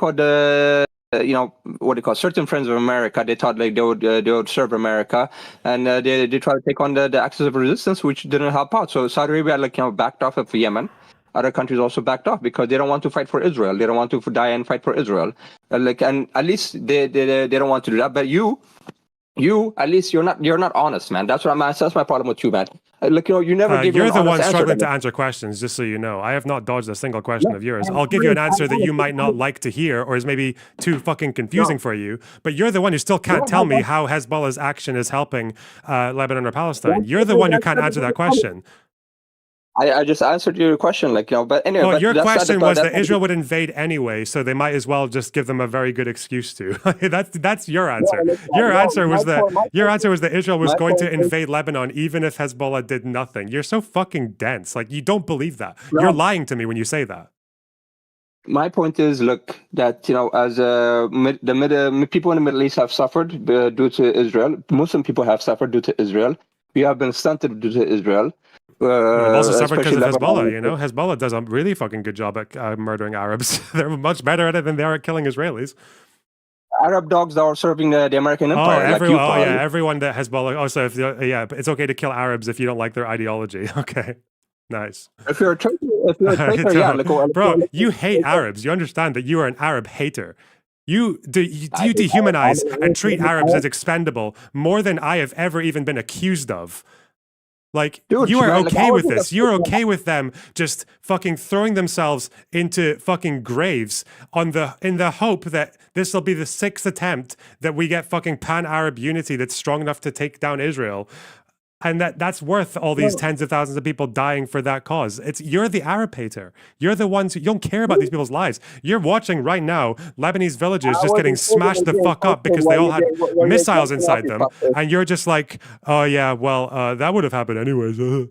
call certain friends of America. They thought like they would serve America, and they try to take on the axis of resistance, which didn't help out. So Saudi Arabia backed off of Yemen. Other countries also backed off because they don't want to fight for Israel. They don't want to die and fight for Israel. And at least they don't want to do that. But you at least you're not honest, man. That's my problem with you, man. You never give me You're an the one honest struggling answer. to answer questions, just so you know. I have not dodged a single question of yours. I'll give you an answer that you might not like to hear or is maybe too fucking confusing for you, but you're the one who still can't tell me how Hezbollah's action is helping Lebanon or Palestine. You're the one who can't answer that question. I just answered your question, but anyway. Well, but your that's not question the- was that's that Israel would invade anyway, so they might as well just give them a very good excuse to. That's your answer. Your answer was that Israel was going to invade Lebanon even if Hezbollah did nothing. You're so fucking dense. Like you don't believe that. You're lying to me when you say that. My point is, look, that as the people in the Middle East have suffered due to Israel. Muslim people have suffered due to Israel. We have been stunted due to Israel. We've also suffered because of Lebanon. Hezbollah. Hezbollah does a really fucking good job at murdering Arabs. They're much better at it than they are at killing Israelis. Arab dogs that are serving the American empire. Everyone that Hezbollah. Oh, so it's okay to kill Arabs if you don't like their ideology. Okay, nice. If you're a traitor, Bro, you hate Arabs. You understand that you are an Arab hater. You dehumanize and treat Arabs as expendable more than I have ever even been accused of. Like, dude, you are okay with this. You're okay with them just fucking throwing themselves into fucking graves in the hope that this will be the 6th attempt that we get fucking pan-Arab unity that's strong enough to take down Israel. And that's worth all these tens of thousands of people dying for that cause. You're the Arab hater. You're the ones who you don't care about these people's lives. You're watching right now Lebanese villages just getting smashed the fuck up because they all had missiles inside them. And you're just like, oh yeah, well, that would have happened anyways. Look,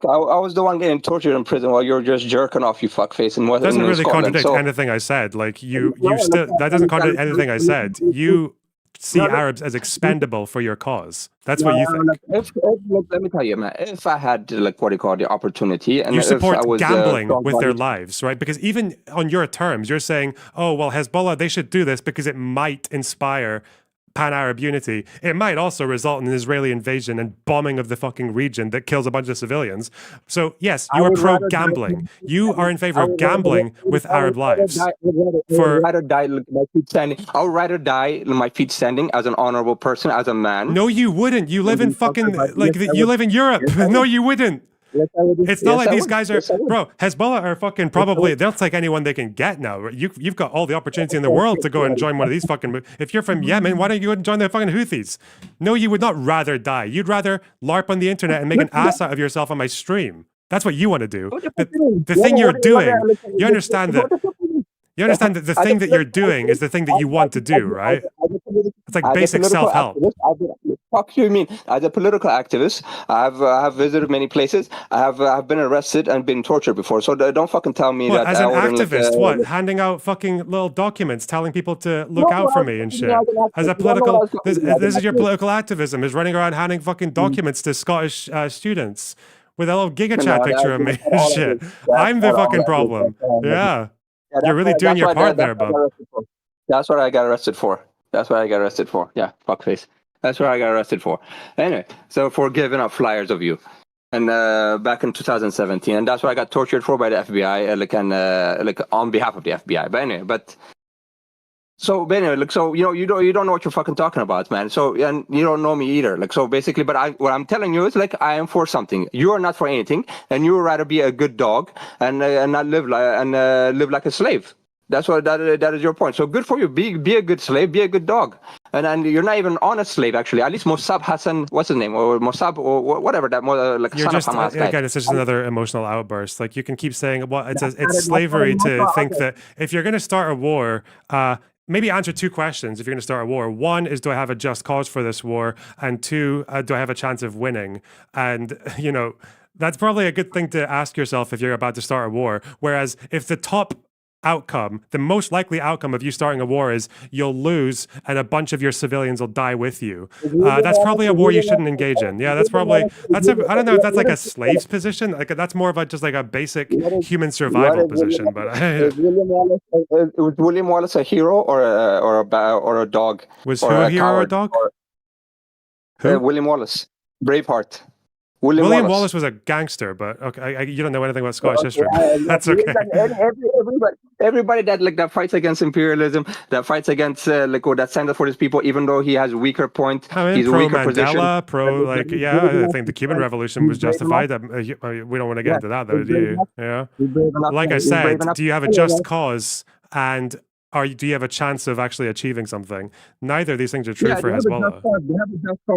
I was the one getting tortured in prison while you're just jerking off, you fuckface. And what doesn't really contradict anything I said. Like that doesn't contradict anything I said. You see Arabs as expendable for your cause. That's what you think. Let me tell you, man. If I had the opportunity, and you support if I was, gambling with their lives, right? Because even on your terms, you're saying, "Oh, well, Hezbollah, they should do this because it might inspire pan-Arab unity. It might also result in an Israeli invasion and bombing of the fucking region that kills a bunch of civilians." So yes, you are pro-gambling. You are in favor of gambling with Arab lives. I would rather die my feet standing. I would rather die my feet standing as an honorable person, as a man. No, you wouldn't. You live in fucking you live in Europe. No, you wouldn't. It's not like these guys are, bro. Hezbollah are fucking probably they'll take anyone they can get now. You've got all the opportunity in the world to go and join one of these fucking. If you're from Yemen, why don't you go and join the fucking Houthis? No, you would not rather die. You'd rather LARP on the internet and make an ass out of yourself on my stream. That's what you want to do. What the fuck do you mean? The thing you're doing, What you understand that. the fuck do you mean? You understand that the As a thing that you're political doing is the thing that you want to do, right? It's like basic self-help. Fuck you mean? As a political activist, I have visited many places. I've been arrested and been tortured before. So don't fucking tell me What, that as I an wouldn't activist, what, handing out fucking little documents telling people to look out for me and shit. As a political, this is your political activism, is running around handing fucking documents to Scottish students with a little GigaChat picture of me and shit. I'm the fucking problem. Yeah. You're really doing your part there, bub. That's what I got arrested for. That's what I got arrested for. Yeah, fuckface. That's what I got arrested for. Anyway, so for giving up flyers of you, and back in 2017, and that's what I got tortured for by the FBI, like on behalf of the FBI. But anyway, so you don't know what you're fucking talking about, man. So and you don't know me either. Like so basically, but what I'm telling you is like I am for something. You are not for anything, and you would rather be a good dog and not live like a slave. That's what that is your point. So good for you. Be a good slave. Be a good dog. And you're not even on a slave actually. At least Mossab Hassan, what's his name, or Mossab or whatever that like you're son just of Hamas guy. again. It's just another emotional outburst. Like you can keep saying, "Well, it's slavery to think that if you're going to start a war." Maybe answer two questions if you're going to start a war. One is, do I have a just cause for this war? And two, do I have a chance of winning? And, you know, that's probably a good thing to ask yourself if you're about to start a war. Whereas if the top outcome, the most likely outcome of you starting a war is you'll lose and a bunch of your civilians will die with you. That's probably a war you shouldn't engage in. Yeah, I don't know if that's like a slave's position. Like that's more of just like a basic human survival position. But was William Wallace a hero or a dog? Was who a hero or a dog? Who? William Wallace, Braveheart. William Wallace was a gangster, but okay, you don't know anything about Scottish history. That's okay. Everybody that fights against imperialism, that fights against that stands up for his people, even though he has a weaker point, he's a weaker Mandela, position. I think the Cuban Revolution was justified. We don't want to get into that though, do you? Yeah. Like I said, do you have a just cause and do you have a chance of actually achieving something? Neither of these things are true for Hezbollah.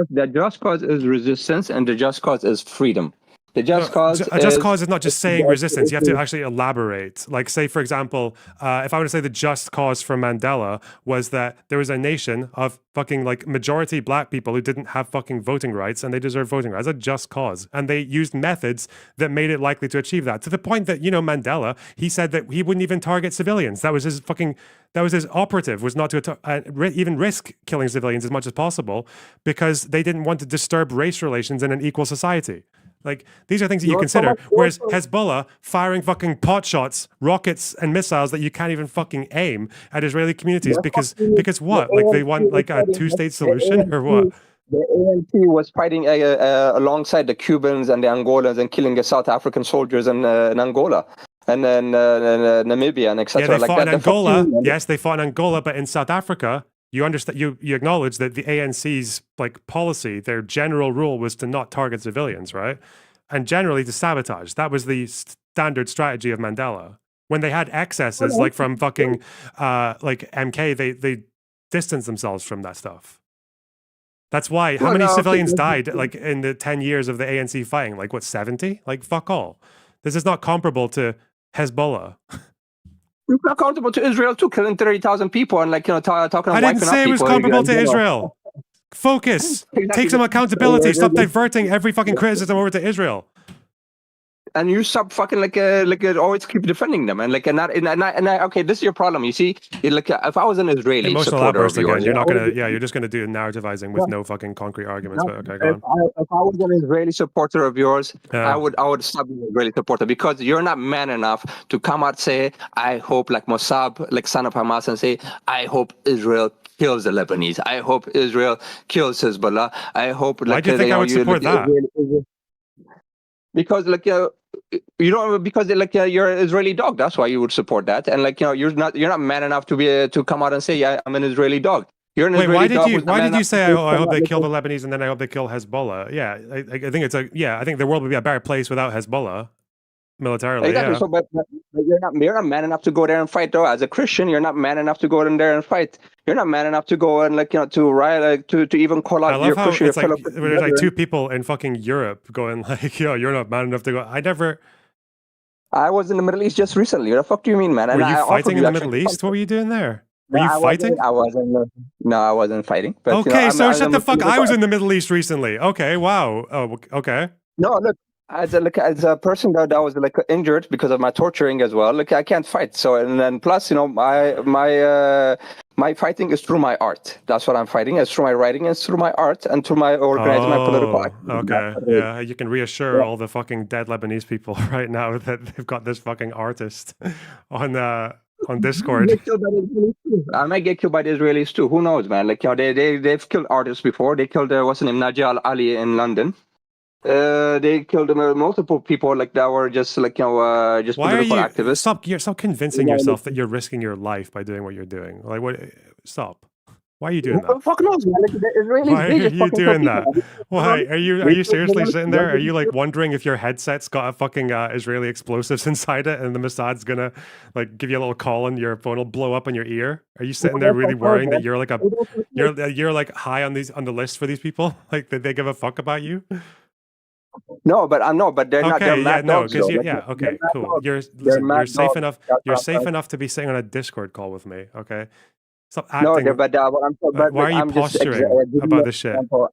The just cause is resistance, and the just cause is freedom. The just cause. A just cause is not just saying resistance. You have to actually elaborate. Like, say, for example, if I were to say the just cause for Mandela was that there was a nation of fucking like majority black people who didn't have fucking voting rights and they deserve voting rights. That's a just cause. And they used methods that made it likely to achieve that. To the point that, you know, Mandela, he said that he wouldn't even target civilians. That was his operative, was not to even risk killing civilians as much as possible because they didn't want to disturb race relations in an equal society. Like, these are things that you consider. Whereas Hezbollah firing fucking pot shots, rockets, and missiles that you can't even fucking aim at Israeli communities because what? Like, they want like a two-state solution or what? The ANC was fighting alongside the Cubans and the Angolans and killing the South African soldiers in Angola. And then Namibia and etc. Yeah, they fought in Angola. Yes, they fought in Angola, but in South Africa, you understand. You acknowledge that the ANC's like policy, their general rule was to not target civilians, right? And generally to sabotage. That was the standard strategy of Mandela. When they had excesses, like from fucking like MK, they distanced themselves from that stuff. That's why. How many civilians died like in the 10 years of the ANC fighting? Like what, 70? Like fuck all. This is not comparable to Hezbollah. It's not comparable to Israel too, killing 30,000 people and talking about I didn't say it was comparable to Israel. Focus. Take some accountability. Stop diverting every fucking criticism over to Israel. And you stop fucking always keep defending them and okay, this is your problem. You see, if I was an Israeli emotional outburst again, you're just gonna do narrativizing with no fucking concrete arguments. But okay, go on. If I was an Israeli supporter of yours, I would stop being an Israeli supporter because you're not man enough to come out and say, I hope like Mossab, like son of Hamas, and say, I hope Israel kills the Lebanese. I hope Israel kills Hezbollah. I hope. Why do you think I would support that? Because because you're an Israeli dog. That's why you would support that. And you're not man enough to come out and say, yeah, I'm an Israeli dog. You're an Israeli dog. Why did you say I hope they kill the Lebanese and then I hope they kill Hezbollah? Yeah, I think I think the world would be a better place without Hezbollah. militarily. Exactly. Yeah. So, but you're not man enough to go there and fight, though. As a Christian, you're not man enough to go in there and fight. You're not man enough to go and to riot, to even call I out love your how Christian, your it's like fellow Christian there's like brethren. two people in fucking Europe going like, yo, you're not man enough to go. I never. I was in the Middle East just recently. What the fuck do you mean, man? Were And you I offered fighting in you the actually Middle to come. East? What were you doing there? Were No, you I wasn't. fighting? I wasn't. No, I wasn't fighting. But Okay, so shut I'm the a fuck. I was in the Middle East recently. Okay, wow. Oh, okay. No, look, as a person that was injured because of my torturing as well. Look, I can't fight. So and then plus, my fighting is through my art. That's what I'm fighting. It's through my writing. It's through my art and through my organizing my political Oh, activism. okay. Yeah, you can reassure Yeah. all the fucking dead Lebanese people right now that they've got this fucking artist on Discord. I might get killed by the Israelis too. Who knows, man? They've killed artists before. They killed what's his name, Najal Ali in London. They killed multiple people that were just just Why are political you activists. stop convincing yourself that you're risking your life by doing what you're doing? Like what stop. Why are you doing Who the that? fuck knows, man? The Israelis, Why are they just you fucking kill doing people. that? Why are They you kill seriously them. sitting there? Are you like wondering if your headset's got a fucking Israeli explosives inside it, and the Mossad's gonna like give you a little call and your phone will blow up on your ear? Are you sitting there really worrying that you're like you're like high on the list for these people? Like did they give a fuck about you? No, but I know, but they're not. They're Okay, yeah, mad no, dogs, because though. yeah, okay, They're mad cool. dogs. You're They're listen, mad you're safe dogs. enough. That's You're what I'm safe saying. enough to be sitting on a Discord call with me. Okay, stop No, acting. but Why look, are you posturing giving you about an this shit? example.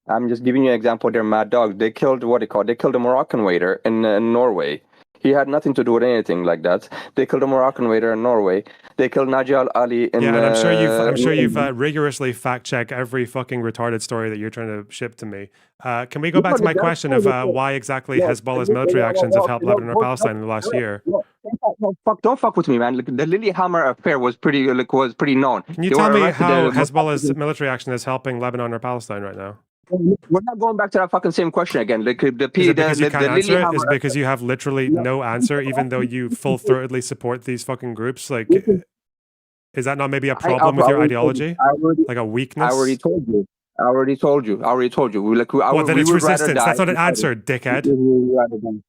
I'm just giving you an example. They're mad dogs. They killed what they call. They killed a Moroccan waiter in Norway. He had nothing to do with anything like that. They killed a Moroccan waiter in Norway. They killed Najal Ali in. Yeah, and I'm sure you've London. rigorously fact checked every fucking retarded story that you're trying to ship to me. Can we go No, back to my that's question fine. of why exactly No, Hezbollah's military actions have helped Lebanon or Palestine in the last no, year? don't fuck with me, man. Look, the Lilyhammer affair was pretty known. Can you They tell were me arrested. how Hezbollah's military action is helping Lebanon or Palestine right now? We're not going back to that fucking same question again. Like Is it because you can't the answer it? Is it Lilyhammer. because you have literally no answer, even though you full-throatedly support these fucking groups? Like, is that not maybe a problem with your ideology? Like a I already weakness? told you. I already told you. Well, then We it's would rather resistance. die That's not an than fighting. answer, dickhead.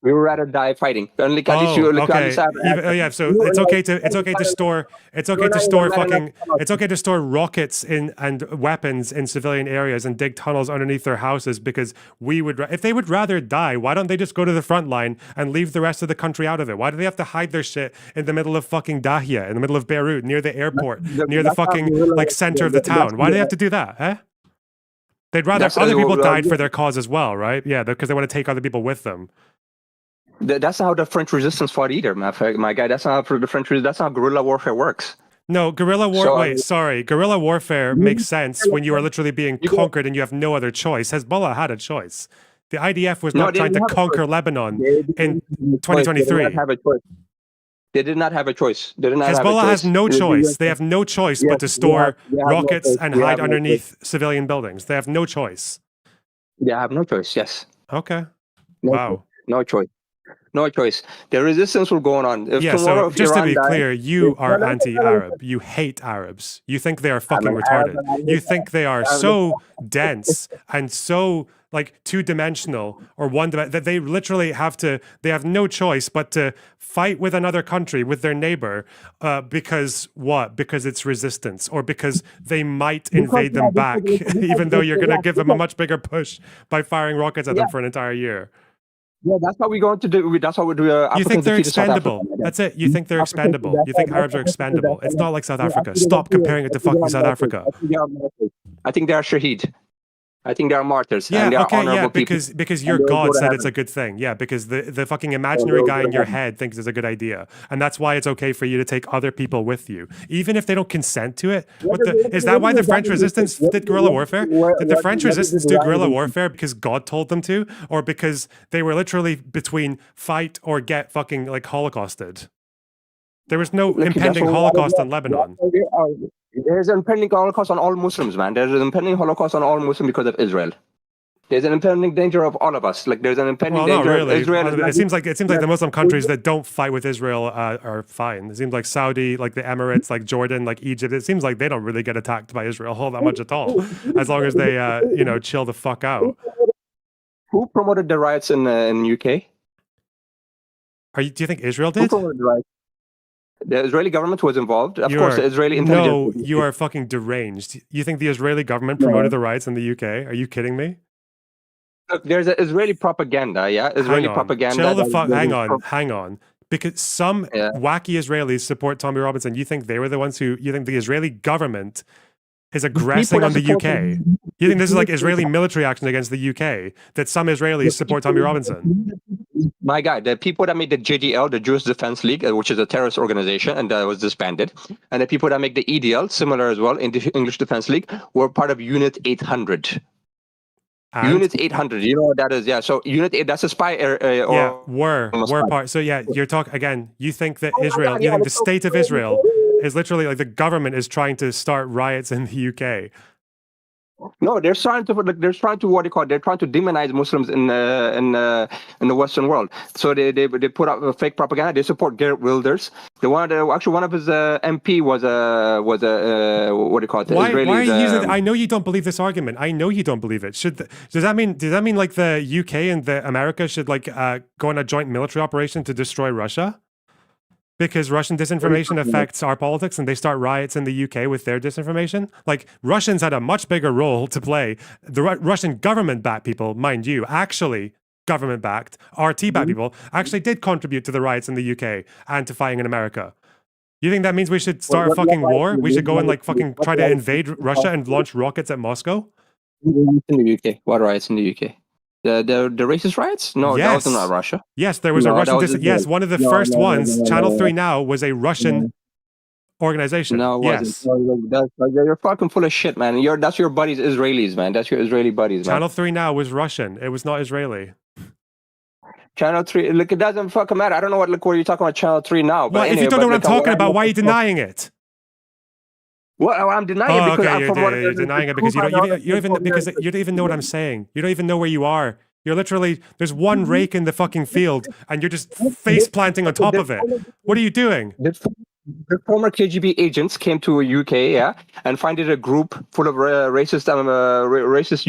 We would rather die fighting. And like at least Oh, at least okay. I have an Even, oh answer. yeah. So You it's are okay to not- store you're not even man enough to come out. it's okay to store rockets in and weapons in civilian areas and dig tunnels underneath their houses because if they would rather die, why don't they just go to the front line and leave the rest of the country out of it? Why do they have to hide their shit in the middle of fucking Dahia, in the middle of Beirut, near the airport, near the That's not fucking guerrilla. like center of the town? Why do they have to do that? Huh? They'd rather That's other people died for their cause as well, right? Yeah, because they want to take other people with them. That's not how the French resistance fought either, my guy. That's not how the French. That's not how guerrilla warfare works. No, guerrilla war. So, Wait, sorry. Guerrilla warfare makes sense when you are literally being conquered and you have no other choice. Hezbollah had a choice. The IDF was not trying to conquer Lebanon in 2023. They did not have a choice. They did not have a choice. They did not have a Hezbollah choice. has no choice. They have no choice but to store rockets and hide underneath civilian buildings. They have no choice. They have no choice. Yes. Okay. Wow. No choice. No choice. The resistance will go on. Yeah, so just to be clear, you are anti-Arab. You hate Arabs. You think they are fucking retarded. You think they are so dense and so like two-dimensional or that they literally they have no choice but to fight with another country, with their neighbor, because what? Because it's resistance or because they might invade them back, even though you're going to give them a much bigger push by firing rockets at them for an entire year. Yeah, that's what we're going to do. That's what we do. You think they're expendable. That's it. You think they're expendable. You think Arabs are expendable. It's not like South Africa. Stop comparing it to fucking South Africa. I think they are shaheed. I think they are martyrs. Yeah, and they are okay, yeah, people. because your God said it's a good thing. Yeah, because the fucking imaginary guy in your head thinks it's a good idea. And that's why it's okay for you to take other people with you. Even if they don't consent to it. Is that why the French resistance did guerrilla warfare? Did the French resistance do guerrilla warfare because God told them to? Or because they were literally between fight or get fucking like holocausted? There was no impending Holocaust in Lebanon. There's an impending Holocaust on all Muslims, man. There's an impending Holocaust on all Muslims because of Israel. There's an impending danger of all of us. Like there's an impending danger of Israel. It seems like the Muslim countries that don't fight with Israel are fine. It seems like Saudi, like the Emirates, like Jordan, like Egypt. It seems like they don't really get attacked by Israel all that much at all, as long as they chill the fuck out. Who promoted the riots in UK? Do you think Israel Who did? promoted the riots? The Israeli government was involved. Of course, the Israeli No, intelligence. you are fucking deranged. You think the Israeli government No. promoted the riots in the UK? Are you kidding me? Look, there's a Israeli propaganda, yeah? Hang Israeli on. propaganda. Chill the that- fuck. that Hang is on. Hang on. Because some Yeah. wacky Israelis support Tommy Robinson. You think they were the ones who, you think the Israeli government is aggressing on the UK? You think this is like Israeli military action against the UK? That some Israelis support Tommy Robinson? My guy, the people that made the JDL, the Jewish Defense League, which is a terrorist organization, and was disbanded, and the people that make the EDL, similar as well, in the English Defense League, were part of Unit 800. And? Unit 800, you know what that is? Yeah, so Unit 8, that's a spy. Yeah, were part. So yeah, you're talking again. You think that Israel, God, you yeah, think the that's so state of crazy. Israel is literally like the government is trying to start riots in the UK. No, they're trying to what do you call it? They're trying to demonize Muslims in the Western world. So they put up a fake propaganda. They support Geert Wilders. One of his MP was a what do you call it? Why are you using? Israelis, I know you don't believe this argument. I know you don't believe it. Does that mean like the UK and the America should like go on a joint military operation to destroy Russia? Because Russian disinformation affects our politics and they start riots in the UK with their disinformation? Like, Russians had a much bigger role to play. The Russian government-backed people, mind you, actually government-backed, RT-backed people, actually did contribute to the riots in the UK and to fighting in America. You think that means we should start a fucking war? We should go and like fucking try to invade Russia and launch rockets at Moscow? in the UK. What riots in the UK? The racist riots? No, Yes. that was not Russia. Yes, there was a No, that Russian. was Yes, Israel. one of the No, first no, no, ones. no, no, Channel no. 3 Now was a Russian organization. No, it Yes. wasn't. You're fucking full of shit, man. That's your buddies, Israelis, man. That's your Israeli buddies, man. Channel 3 Now was Russian. It was not Israeli. Channel 3, look, it doesn't fucking matter. I don't know what you're talking about Channel 3 now. But Well, anyway, if you don't know what I'm look, talking about, why are you denying it? Well, I'm denying it Oh, because okay, you're denying it because you don't even know what I'm saying. You don't even know where you are. You're literally, there's one rake in the fucking field and you're just face planting on top of it. What are you doing? The former KGB agents came to UK, yeah, and founded a group full of racist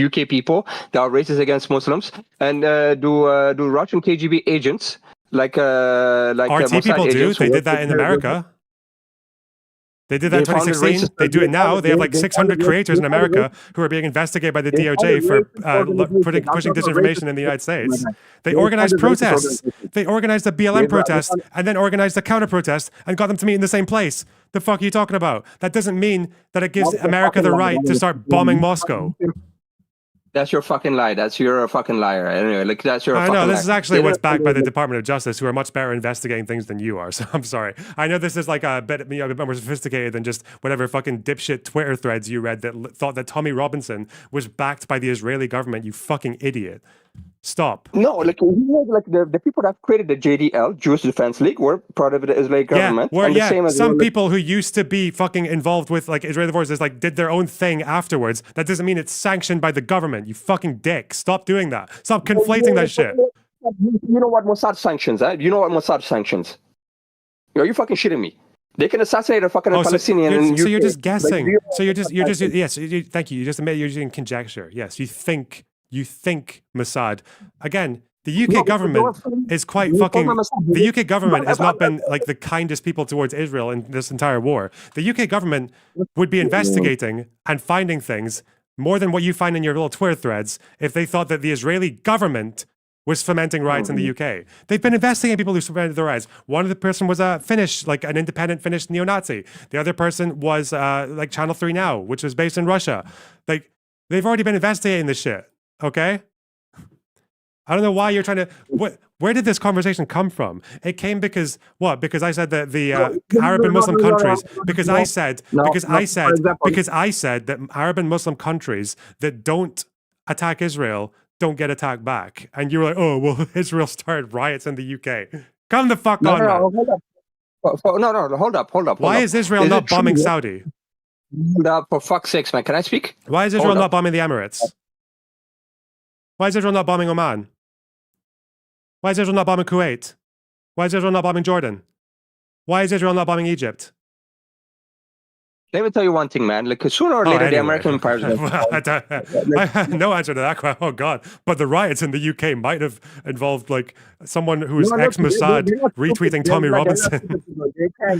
UK people that are racist against Muslims, and do Russian KGB agents like RT Mossad people do. agents They did that in America. They did that in They founded 2016. They do it now. They have like 600 creators in America who are being investigated by the DOJ for pushing disinformation in the United States. They organized protests. They organized a BLM protest and then organized a counter protest and got them to meet in the same place. The fuck are you talking about? That doesn't mean that it gives America the right to start bombing Moscow. That's your fucking lie. You're a fucking liar. Anyway, like that's your. I know this liar. is actually what's backed by the Department of Justice, who are much better investigating things than you are. So I'm sorry. I know this is like a bit more sophisticated than just whatever fucking dipshit Twitter threads you read that thought that Tommy Robinson was backed by the Israeli government. You fucking idiot. Stop. No, like the people that created the JDL, Jewish Defense League, were part of the Israeli government. Some people who used to be fucking involved with like Israeli forces like did their own thing afterwards. That doesn't mean it's sanctioned by the government. You fucking dick. Stop doing that. Stop conflating that shit. You know what Mossad sanctions, eh? You know what Mossad sanctions? Are you fucking shitting me? They can assassinate a fucking Palestinian in UK. So you're just guessing. So you're just yes. Thank you. You just admit you're using conjecture. Yes, you think Mossad. Again, the UK government is quite fucking. The UK government has not been like the kindest people towards Israel in this entire war. The UK government would be investigating and finding things more than what you find in your little Twitter threads if they thought that the Israeli government was fomenting riots in the UK. They've been investigating people who fomented the riots. One of the person was a Finnish, like an independent Finnish neo-Nazi. The other person was like Channel 3 Now, which was based in Russia. Like, they've already been investigating this shit. Okay? I don't know why you're trying to. Where did this conversation come from? It came because what? Because I said that the Arab and Muslim countries. Because I said that Arab and Muslim countries that don't attack Israel don't get attacked back. And you were like, oh well, Israel started riots in the UK. Come the fuck on, man. Hold up. Why is Israel not bombing Saudi? For fuck's sakes, man. Can I speak? Why is Israel not bombing the Emirates? Why is Israel not bombing Oman? Why is Israel not bombing Kuwait? Why is Israel not bombing Jordan? Why is Israel not bombing Egypt? Let me tell you one thing, man. Like sooner or later, the American empire is going to no answer to that question. Oh God! But the riots in the UK might have involved like someone who was ex-Mossad retweeting Tommy Robinson.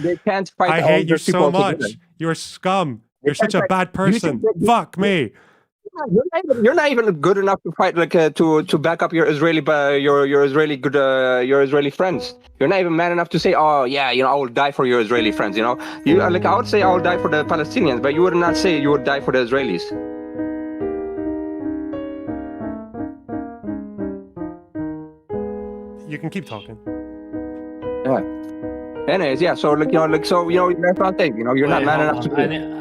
They can't fight. I hate you so much. You're scum. You're such a bad person. Fuck me. You're not even good enough to fight like to back up your Israeli your Israeli friends. You're not even man enough to say, oh yeah, I will die for your Israeli friends. You like I would say I will die for the Palestinians, but you would not say you would die for the Israelis. You can keep talking. Yeah. Anyways, yeah. So that's what I'm saying. You're not man enough to.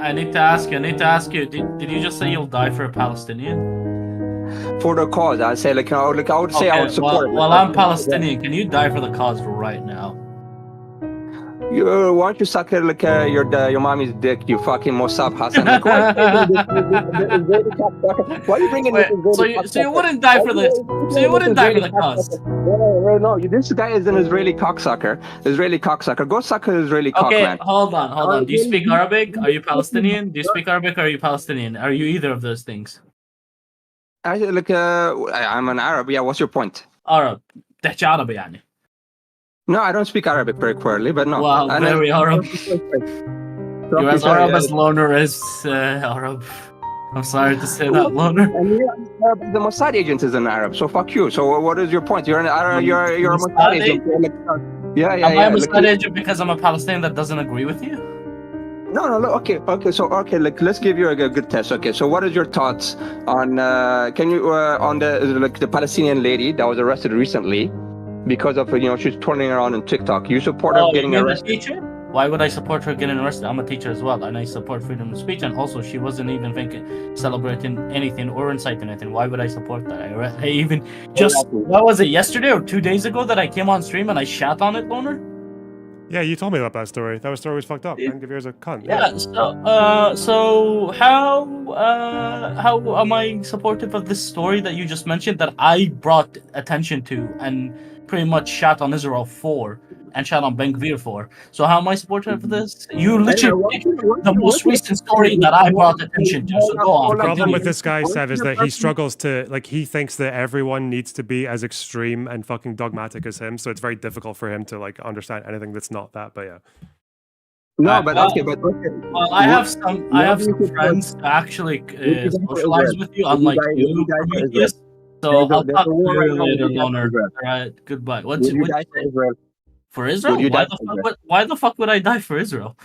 I need to ask you. Did you just say you'll die for a Palestinian? For the cause, I say I would say I would support. Well, I'm Palestinian. Can you die for the cause right now? Why don't you suck your mommy's dick, you fucking Mossab Hassan? Why are you bringing this? So you wouldn't die for the cause? No, this guy is an Israeli cocksucker. Go suck an Israeli cock, man. Okay, hold on. Do you speak Arabic? Are you Palestinian? Do you speak Arabic or are you Palestinian? Are you either of those things? I'm an Arab. Yeah, what's your point? Arab. تحكي عربي يعني. No, I don't speak Arabic very clearly, but no. Wow, very Arab. You're as Arab as Loner is Arab. I'm sorry to say that, Loner. The Mossad agent is an Arab, so fuck you. So what is your point? You're an Arab. You're a Mossad agent. Yeah. Am I a Mossad agent because I'm a Palestinian that doesn't agree with you? No. Okay. So let's give you a good test. Okay. So what is your thoughts on on the Palestinian lady that was arrested recently? Because of she's twirling around on TikTok. You support her getting arrested? Teacher? Why would I support her getting arrested? I'm a teacher as well, and I support freedom of speech. And also, she wasn't even celebrating anything or inciting anything. Why would I support that? I even what was it, yesterday or 2 days ago that I came on stream and I shat on it, Loner? Yeah, you told me about that story. That story was fucked up. I give yours a cunt. Yeah. So how am I supportive of this story that you just mentioned that I brought attention to and pretty much shat on Israel for and shat on Ben Gvir for? So how am I supportive of this? You literally picked the most recent story that I brought attention to. So go on. The problem with this guy, Sev, is that he struggles to he thinks that everyone needs to be as extreme and fucking dogmatic as him. So it's very difficult for him to understand anything that's not that. But yeah. No, but okay. Well, I have some friends to actually socialize with you, unlike you, Prometheus. So I'll talk to you later, Loner. All right, goodbye. What you say? For Israel? Why the fuck would I die for Israel?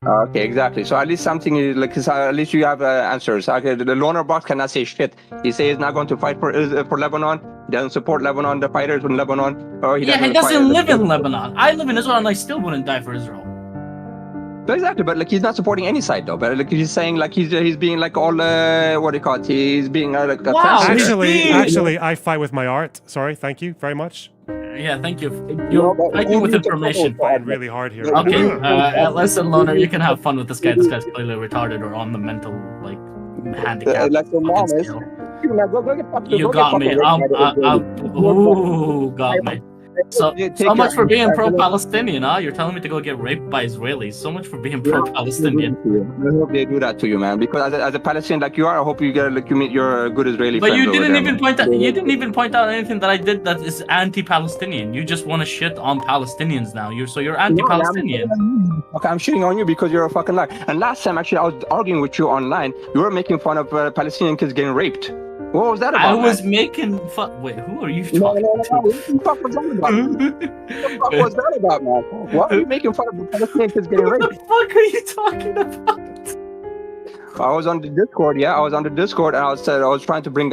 Okay, exactly. So at least something is at least you have answers. Okay, the Lonerbox cannot say shit. He says he's not going to fight for Lebanon. He doesn't support Lebanon, the fighters in Lebanon. Or he doesn't live in Lebanon. I live in Israel, and I still wouldn't die for Israel. Exactly, but he's not supporting any side though. But he's saying he's being all what do you call it? He's being wow. Actually, I fight with my art. Sorry, thank you very much. Yeah, thank you. You're fighting with information. Fighting really hard here. Okay, listen, Loner, you can have fun with this guy. This guy's clearly retarded or on the mental handicap. You got me. Ooh, got me. So much for being pro-Palestinian, huh? You're telling me to go get raped by Israelis. So much for being pro-Palestinian. I hope they do that to you, man. Because as a Palestinian like you are, I hope you you meet your good Israeli friends. But you didn't even point out. You didn't even point out anything that I did that is anti-Palestinian. You just want to shit on Palestinians now. You're anti-Palestinian. Okay, I'm shitting on you because you're a fucking liar. And last time, actually, I was arguing with you online. You were making fun of Palestinian kids getting raped. What was that about? I was making fun. Wait, who are you talking to? What the fuck was that about? What was that about, man? Why are you making fun of the Palestinian kids getting raped? What the fuck are you talking about? I was on the Discord, and I was trying to bring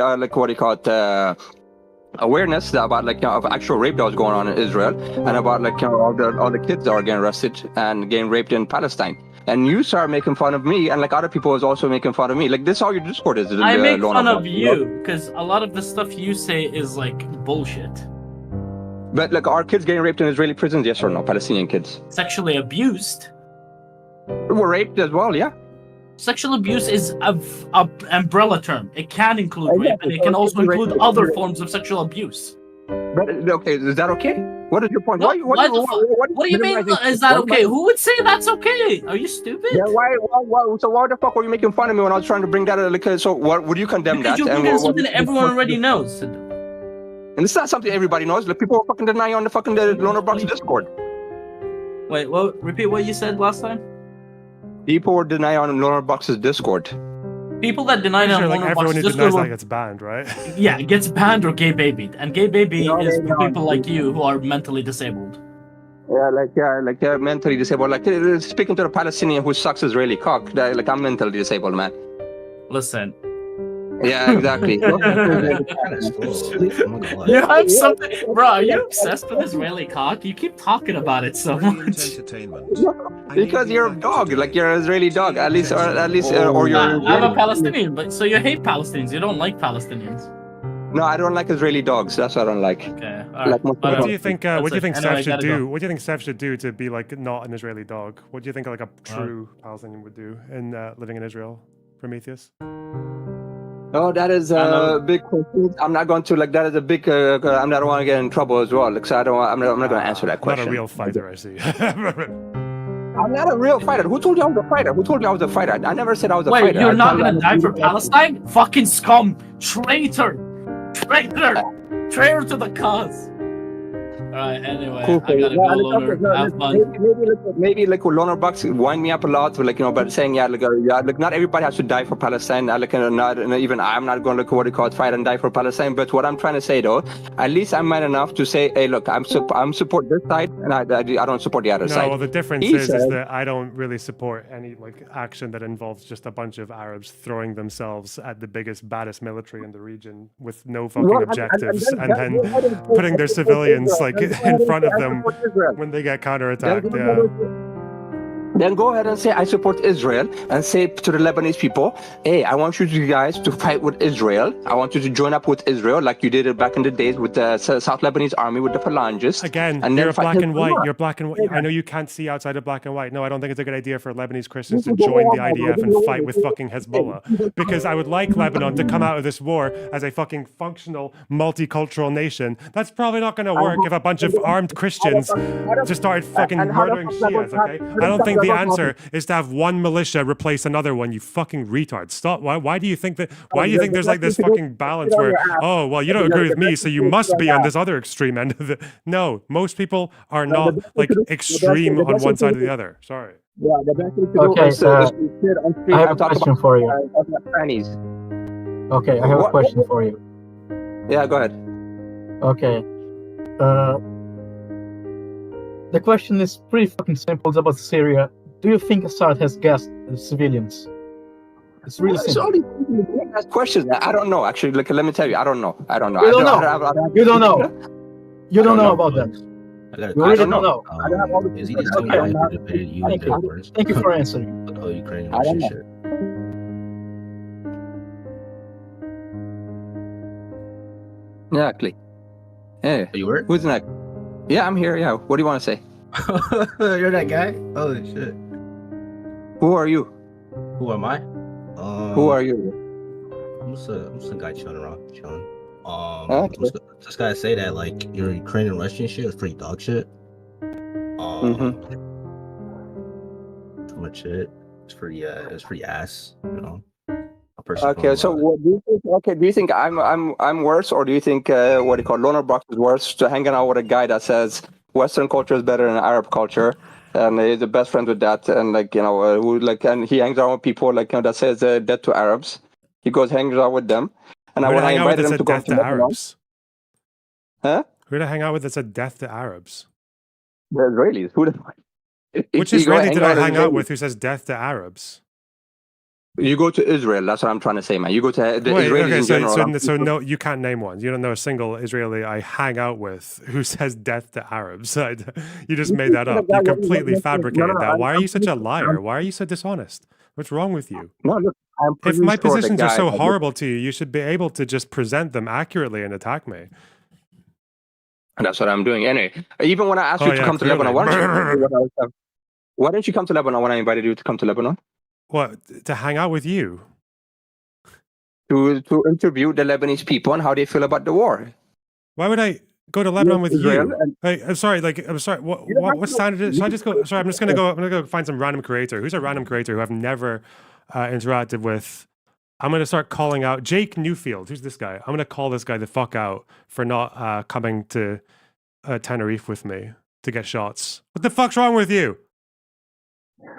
awareness about of actual rape that was going on in Israel, and about all the kids that are getting arrested and getting raped in Palestine. And you started making fun of me, and other people was also making fun of me. This is how your Discord is. I make fun of you because a lot of the stuff you say is bullshit. But are kids getting raped in Israeli prisons? Yes or no? Palestinian kids sexually abused. Were raped as well, yeah. Sexual abuse is an umbrella term. It can include rape, and it can also include other forms of sexual abuse. But okay, is that okay? What is your point? What do you mean? Is that okay? Who would say that's okay? Are you stupid? Yeah, so why the fuck were you making fun of me when I was trying to bring that? So what would you condemn Because that? you bring in something that everyone already knows. And it's not something everybody knows. Like people are fucking denying on the fucking Lonerbox Discord. Wait, well, repeat what you said last time. People were denying on Lonerbox's Discord. People that deny on like everyone who Lonerbox denies that gets banned, right? Yeah, gets banned or gay babied, and gay baby is for people like you who are mentally disabled. Yeah, mentally disabled. Like speaking to the Palestinian who sucks Israeli cock. Like I'm mentally disabled, man. Listen. Yeah, exactly. You have something, bro. Are you obsessed with Israeli cock? You keep talking about it so much. Because you're a dog, like you're an Israeli dog, at least, or you're. I'm a Palestinian, but so you hate Palestinians. You don't like Palestinians. No, I don't like Israeli dogs. That's what I don't like. Okay. Like, what do you think? What do you think Steph should do? What do you think Steph should do to be like not an Israeli dog? What do you think like a true Palestinian would do in living in Israel? Prometheus. Oh, that is a big question. I'm not going to like. That is a big. I'm not want to get in trouble as well. Like, so I don't. I'm not going to answer that question. Not a real fighter, I see. I'm not a real fighter. Who told you I was a fighter? Who told you I was a fighter? I never said I was a fighter. Wait, you're not going to die for Palestine? Fucking scum, traitor, traitor to the cause. Alright, anyway, cool. I gotta go, Loner. Have fun. Maybe like Lonerbox wind me up a lot, like but saying like not everybody has to die for Palestine. Like not even I'm not going to what you call it, fight and die for Palestine. But what I'm trying to say though, at least I'm man enough to say, hey, look, I'm support this side, and I don't support the other side. No, well, the difference is that I don't really support any like action that involves just a bunch of Arabs throwing themselves at the biggest, baddest military in the region with no fucking objectives, and then putting their civilians like in front of them when they get counterattacked. Then go ahead and say I support Israel, and say to the Lebanese people, hey, I want you guys to fight with Israel. I want you to join up with Israel like you did it back in the days with the South Lebanese army with the Phalangists. Again, and you're black and white. You're black and white. I know you can't see outside of black and white. No, I don't think it's a good idea for Lebanese Christians to join the IDF and fight with fucking Hezbollah. Because I would like Lebanon to come out of this war as a fucking functional, multicultural nation. That's probably not going to work if a bunch of armed Christians just started fucking murdering Shias, okay? I don't think the answer is to have one militia replace another one, you fucking retard. Stop. Why do you think that? Why do you think there's like this fucking balance where, oh, well, you don't agree with me, so you must be on this other extreme end of it? No, most people are not like extreme on one side or the other. Sorry. Yeah, the best thing to do is I have a question for you. Okay, I have a question for you. Yeah, go ahead. Okay. The question is pretty fucking simple. It's about Syria. Do you think Assad has gassed the civilians? It's really simple. That's questions. I don't know. Actually, like, let me tell you, I don't know. You don't know. You don't know. You don't know about that. You really don't know. Is he just telling you to debate you and Bill first? Thank you for answering. The whole Ukrainian relationship. Exactly. Hey, Are you were? who's next? Yeah, I'm here. Yeah, what do you want to say? You're that guy? Holy shit. Who are you? Who am I? Who are you? I'm just a guy chilling around, chilling. Okay. Just gotta say that like your Ukrainian Russian shit is pretty dog shit. Too much shit. It's pretty ass, you know. Okay, so what do you think? Okay, do you think I'm worse, or do you think what do you call Lonerbox is worse to hanging out with a guy that says Western culture is better than Arab culture, and he's the best friend with that, and like who like and he hangs around with people like that says death to Arabs. He goes hangs out with them, and when I invited him to go to Arabs, huh? Who did I hang out with that said death to Arabs? The Israelis. Who? Which Israeli did I hang out with who says death to Arabs? You go to Israel. That's what I'm trying to say, man. You go to the Israelis in general. So no, you can't name one. You don't know a single Israeli I hang out with who says death to Arabs. You just made that up. You completely fabricated that. Why are you such a liar? Why are you so dishonest? What's wrong with you? No, look, if my positions are so horrible to you, you should be able to just present them accurately and attack me. And that's what I'm doing. Anyway, even when I asked you to come to Lebanon, why didn't you come to Lebanon when I invited you to come to Lebanon? What, to hang out with you? To interview the Lebanese people and how they feel about the war. Why would I go to Lebanon with Israel you. and- Hey, I'm sorry. Like, I'm sorry. What You don't have what to standard? go- Should I just go? Sorry, I'm just gonna go. I'm gonna go find some random creator. Who's a random creator who I've never interacted with? I'm gonna start calling out Jake Newfield. Who's this guy? I'm gonna call this guy the fuck out for not coming to Tenerife with me to get shots. What the fuck's wrong with you?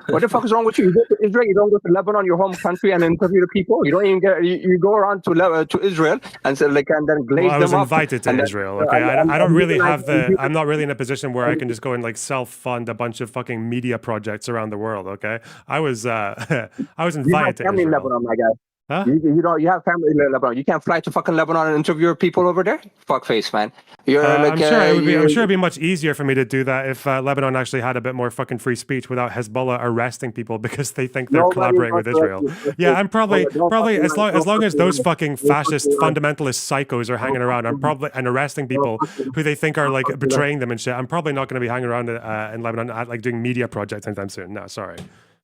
What the fuck is wrong with you? You go to Israel, you don't go to Lebanon, your home country, and interview the people. You don't even get. You go around to Israel and say like, and then glaze Well, I was them up. invited to and then- Israel. Okay, I don't really have the. I'm not really in a position where I can just go and like self-fund a bunch of fucking media projects around the world. Okay, I was I was You have invited to family in Israel. Lebanon, my guy. Huh? You don't. You have family in Lebanon. You can't fly to fucking Lebanon and interview people over there. Fuck face, man. You're like. I'm sure it would be. I'm sure it'd be much easier for me to do that if Lebanon actually had a bit more fucking free speech without Hezbollah arresting people because they think they're Nobody collaborating with wants to Israel. arrest you. Yeah, I'm probably Don't probably fucking as long as those fucking fascist fucking fundamentalist psychos are hanging around, I'm probably and arresting people who they think are like betraying them and shit. I'm probably not going to be hanging around in Lebanon like doing media projects anytime soon. No, sorry.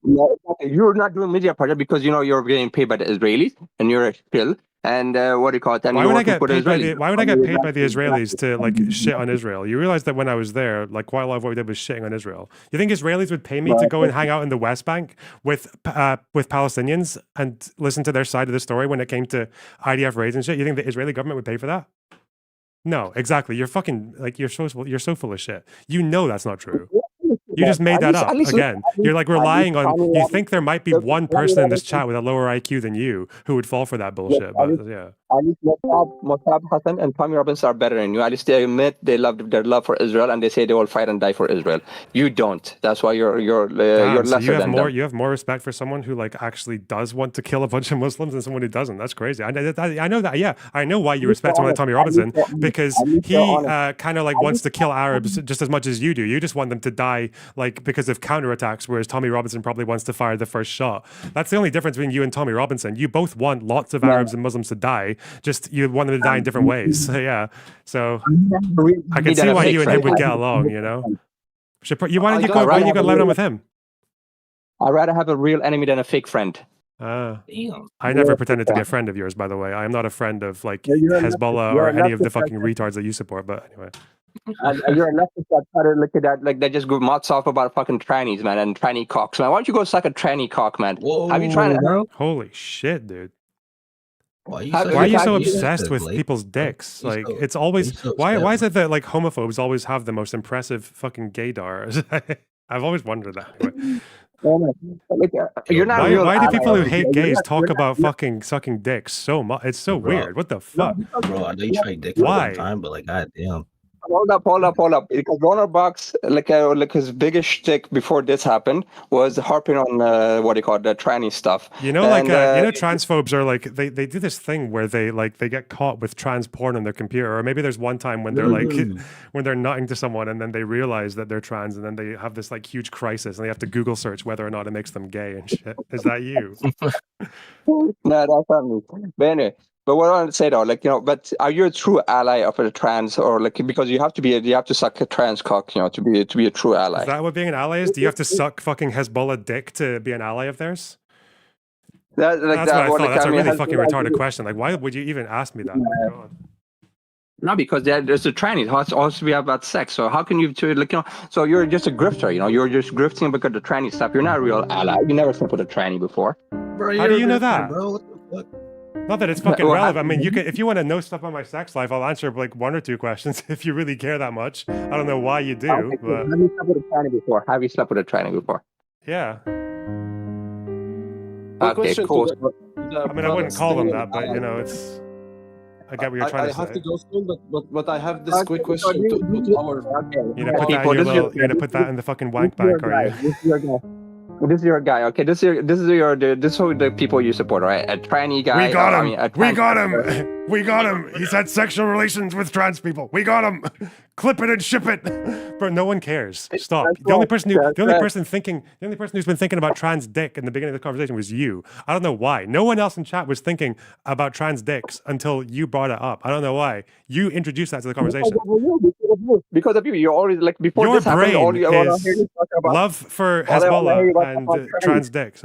No, you're not doing media project because you know you're getting paid by the Israelis and you're a shill. And what do you call it? And Why you're would I working get for the paid by Israelis. the Why would I get paid by the Israelis to like shit on Israel? You realize that when I was there, like quite a lot of what we did was shitting on Israel. You think Israelis would pay me to go and hang out in the West Bank with Palestinians and listen to their side of the story when it came to IDF raids and shit? You think the Israeli government would pay for that? No, exactly. You're fucking like you're so full of shit. You know that's not true. You just made that up again. You're like relying on. You think there might be one person in this chat with a lower IQ than you who would fall for that bullshit. But yeah, At least Mossab Hassan and Tommy Robbins are better than you. At least they admit they love their love for Israel and they say they will fight and die for Israel. You don't. That's why you're damn, so lesser you have than more. them. You have more respect for someone who like actually does want to kill a bunch of Muslims than someone who doesn't. That's crazy. I know that. Yeah, I know why you respect someone like Tommy Robinson because he kind of like wants to kill Arabs just as much as you do. You just want them to die like because of counterattacks, whereas Tommy Robinson probably wants to fire the first shot. That's the only difference between you and Tommy Robinson. You both want lots of Arabs and Muslims to die. Just you want them to die in different ways. So, yeah. So I can see why you and him would get along. You know. Why don't you go to Lebanon with him? I'd rather have a real enemy than a fake friend. Damn. I never pretended to be a friend of yours, by the way. I am not a friend of like Hezbollah or any of the fucking retards that you support. But anyway. And you're a leftist that try to look at that like they just go mouths off about fucking trannies, man, and tranny cocks, man. Why don't you go suck a tranny cock, man? Whoa, Have you tried it? bro? Holy shit, dude. Why Why are you so you obsessed with people's dicks? Like it's always why is it that like homophobes always have the most impressive fucking gaydars? I've always wondered that. Anyway. You're not a real Why do ally, people who okay? hate You're gays not- talk you're about not- fucking sucking dicks so much? It's so Bro. weird. What the fuck? Bro, I know you tried dick for Why? one time, but like, goddamn. Hold up. Because Lonerbox, like his biggest shtick before this happened was harping on what do you call it, the tranny stuff. You know, like And, transphobes are like they do this thing where they get caught with trans porn on their computer, or maybe there's one time when they're like when they're nutting to someone and then they realize that they're trans and then they have this like huge crisis and they have to Google search whether or not it makes them gay and shit. Is that you? No, that's not me. But anyway, but what I want to say though, like, you know, but are you a true ally of a trans, or like, because you have to suck a trans cock, you know, to be a true ally. Is that what being an ally is? Do you have to suck fucking Hezbollah dick to be an ally of theirs? That's That's what I thought. That's a really fucking retarded question. Like, why would you even ask me that? Oh my God. No, because there's a tranny. It has to also be about sex. So how can you like, you know? So you're just a grifter, you know? You're just grifting because of the tranny stuff. You're not a real ally. You never slept with a tranny before. Bro, How do you know that? Bro, what the fuck? Not that it's fucking Well, relevant. I mean, you can if you want to know stuff about my sex life, I'll answer like one or two questions if you really care that much. I don't know why you do, Okay, but have you slept with a tranny before? yeah. Okay, cool. I mean, I wouldn't call them that, but you know, it's. I get what you're trying I to have say. to go soon, but I have this quick Okay, so question to our. You're gonna put that in your little. You're gonna put that in the fucking wank bank, are you? This is your guy. Okay, this is who the people you support, right? A tranny guy. We got I him. mean, a We trans- got him. We got him. He's had sexual relations with trans people. We got him. Clip it and ship it. Bro, no one cares. Stop. The only person who's been thinking about trans dick in the beginning of the conversation was you. I don't know why. No one else in chat was thinking about trans dicks until you brought it up. I don't know why. You introduced that to the conversation. Because of you, you're always like before Your this happened. All brain you want to hear is is talk about. love for All I wanna hear Hezbollah about and fucking trans dicks.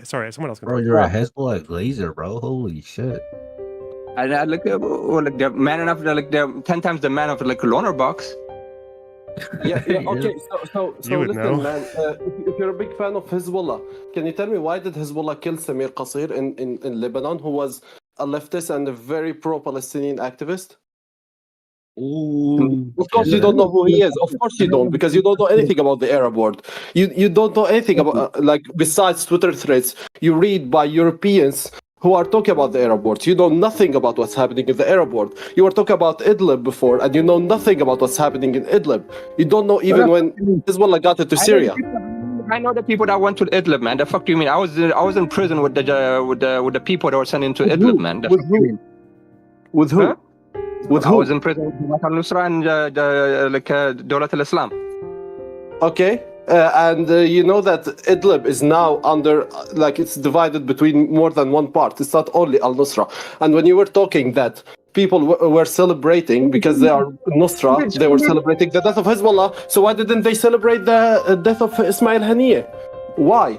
Sorry, someone else can Bro, talk. you're a Hezbollah glazer, bro. Holy shit. And like they're man enough, like they're 10 times the man of like Lonerbox. Yeah, okay. So You would listen, know. man. If you're a big fan of Hezbollah, can you tell me why did Hezbollah kill Samir Qasir in Lebanon, who was a leftist and a very pro-Palestinian activist? Ooh. Of course, you don't know who he is. Of course, you don't, because you don't know anything about the Arab world. You don't know anything about like besides Twitter threads. You read by Europeans who are talking about the Arab world. You know nothing about what's happening in the Arab world. You were talking about Idlib before, and you know nothing about what's happening in Idlib. You don't know even when Hezbollah got into Syria. I know the people that went to Idlib, man. The fuck do you mean? I was in prison with the people that were sent into Idlib, man. The With fuck do you who? mean? With who? Huh? With I who? was in prison with Jamaat al-Nusra and Dawlat al-Islam. Okay. And you know that Idlib is now under, like, it's divided between more than one part. It's not only al-Nusra. And when you were talking that people were celebrating because they are Nusra, they were celebrating the death of Hezbollah. So why didn't they celebrate the death of Ismail Haniyeh? Why?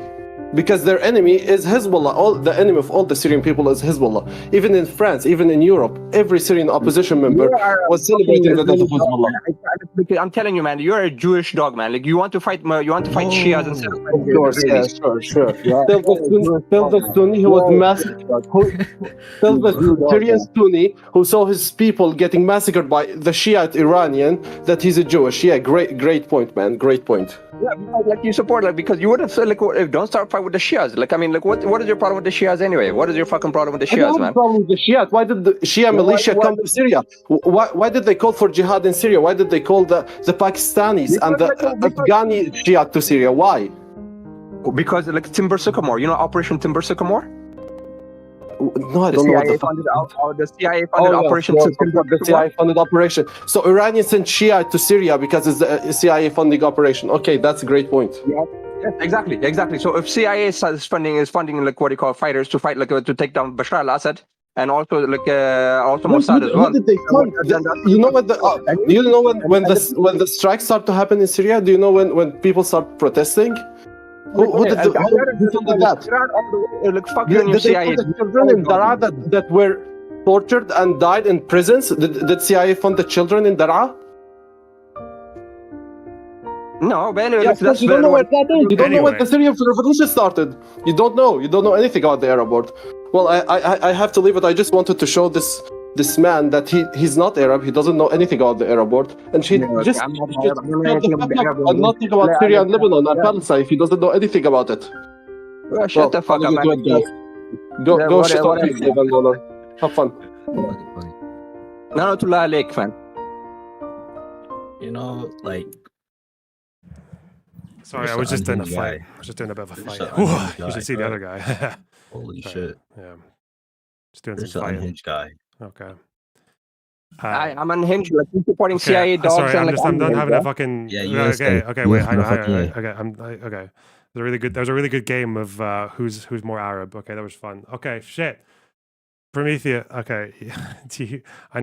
Because their enemy is Hezbollah. The enemy of all the Syrian people is Hezbollah. Even in France, even in Europe, every Syrian opposition member was celebrating the death of Hezbollah. I'm telling you, man, you're a Jewish dog, man. Like you want to fight Shias instead of fighting Of course, yeah, sure. Tell the Sunni who was massacred. Tell the Syrian Sunni who saw his people getting massacred by the Shiite Iranian that he's a Jewish. Yeah, great point, man. Great point. Yeah, like you support, like, because you would have said, like, don't start fight with the Shias. Like, I mean, like, what is your problem with the Shias anyway? What is your fucking problem with the I don't Shias, have a man? problem with the Shiite. Why did the Shia militia come to Syria? Why did they call for jihad in Syria? Why did they call the Pakistanis and the Afghani Shia to Syria? Why? Because, like, Timber Sycamore, you know Operation Timber Sycamore? No, I don't know what the fuck. The CIA funded Operation Timber Sycamore. The CIA funded operation. So Iranians sent Shia to Syria because it's the CIA funding operation. Okay, that's a great point. Yes, exactly. So if CIA is funding like what do you call fighters to fight, like to take down Bashar al-Assad, and also like also Mossad as well. Who did they fund? You know what? Do you know when the strikes start to happen in Syria? Do you know when people start protesting? Who did that? Like fuck you and your CIA. The children in Daraa that were tortured and died in prisons. Did CIA fund the children in Daraa? No, but anyway, Yes, you don't know where that is. You don't know when the Syrian revolution started. You don't know. You don't know anything about the Arab world. Well, I have to leave it. I just wanted to show this man that he's not Arab. He doesn't know anything about the Arab world, and I'm not talking about Syria and Lebanon and Palestine if he doesn't know anything about it. Well, shut the fuck up, man. Go shut up, Lebanon. Have fun. No, to La Lake, fan. You know, like. Sorry, I was just in a fight. I was just doing a bit of a fight. You should see the other guy. Holy shit. Yeah. Just doing There's some an fighting. unhinged guy. Okay. I'm unhinged. Like you supporting CIA dogs. Sorry, and, I'm done having a fucking. Yeah, okay, wait, hang on. Okay. There's a really good game of who's more Arab. Okay, that was fun. Okay, shit. Prometheus. Okay, I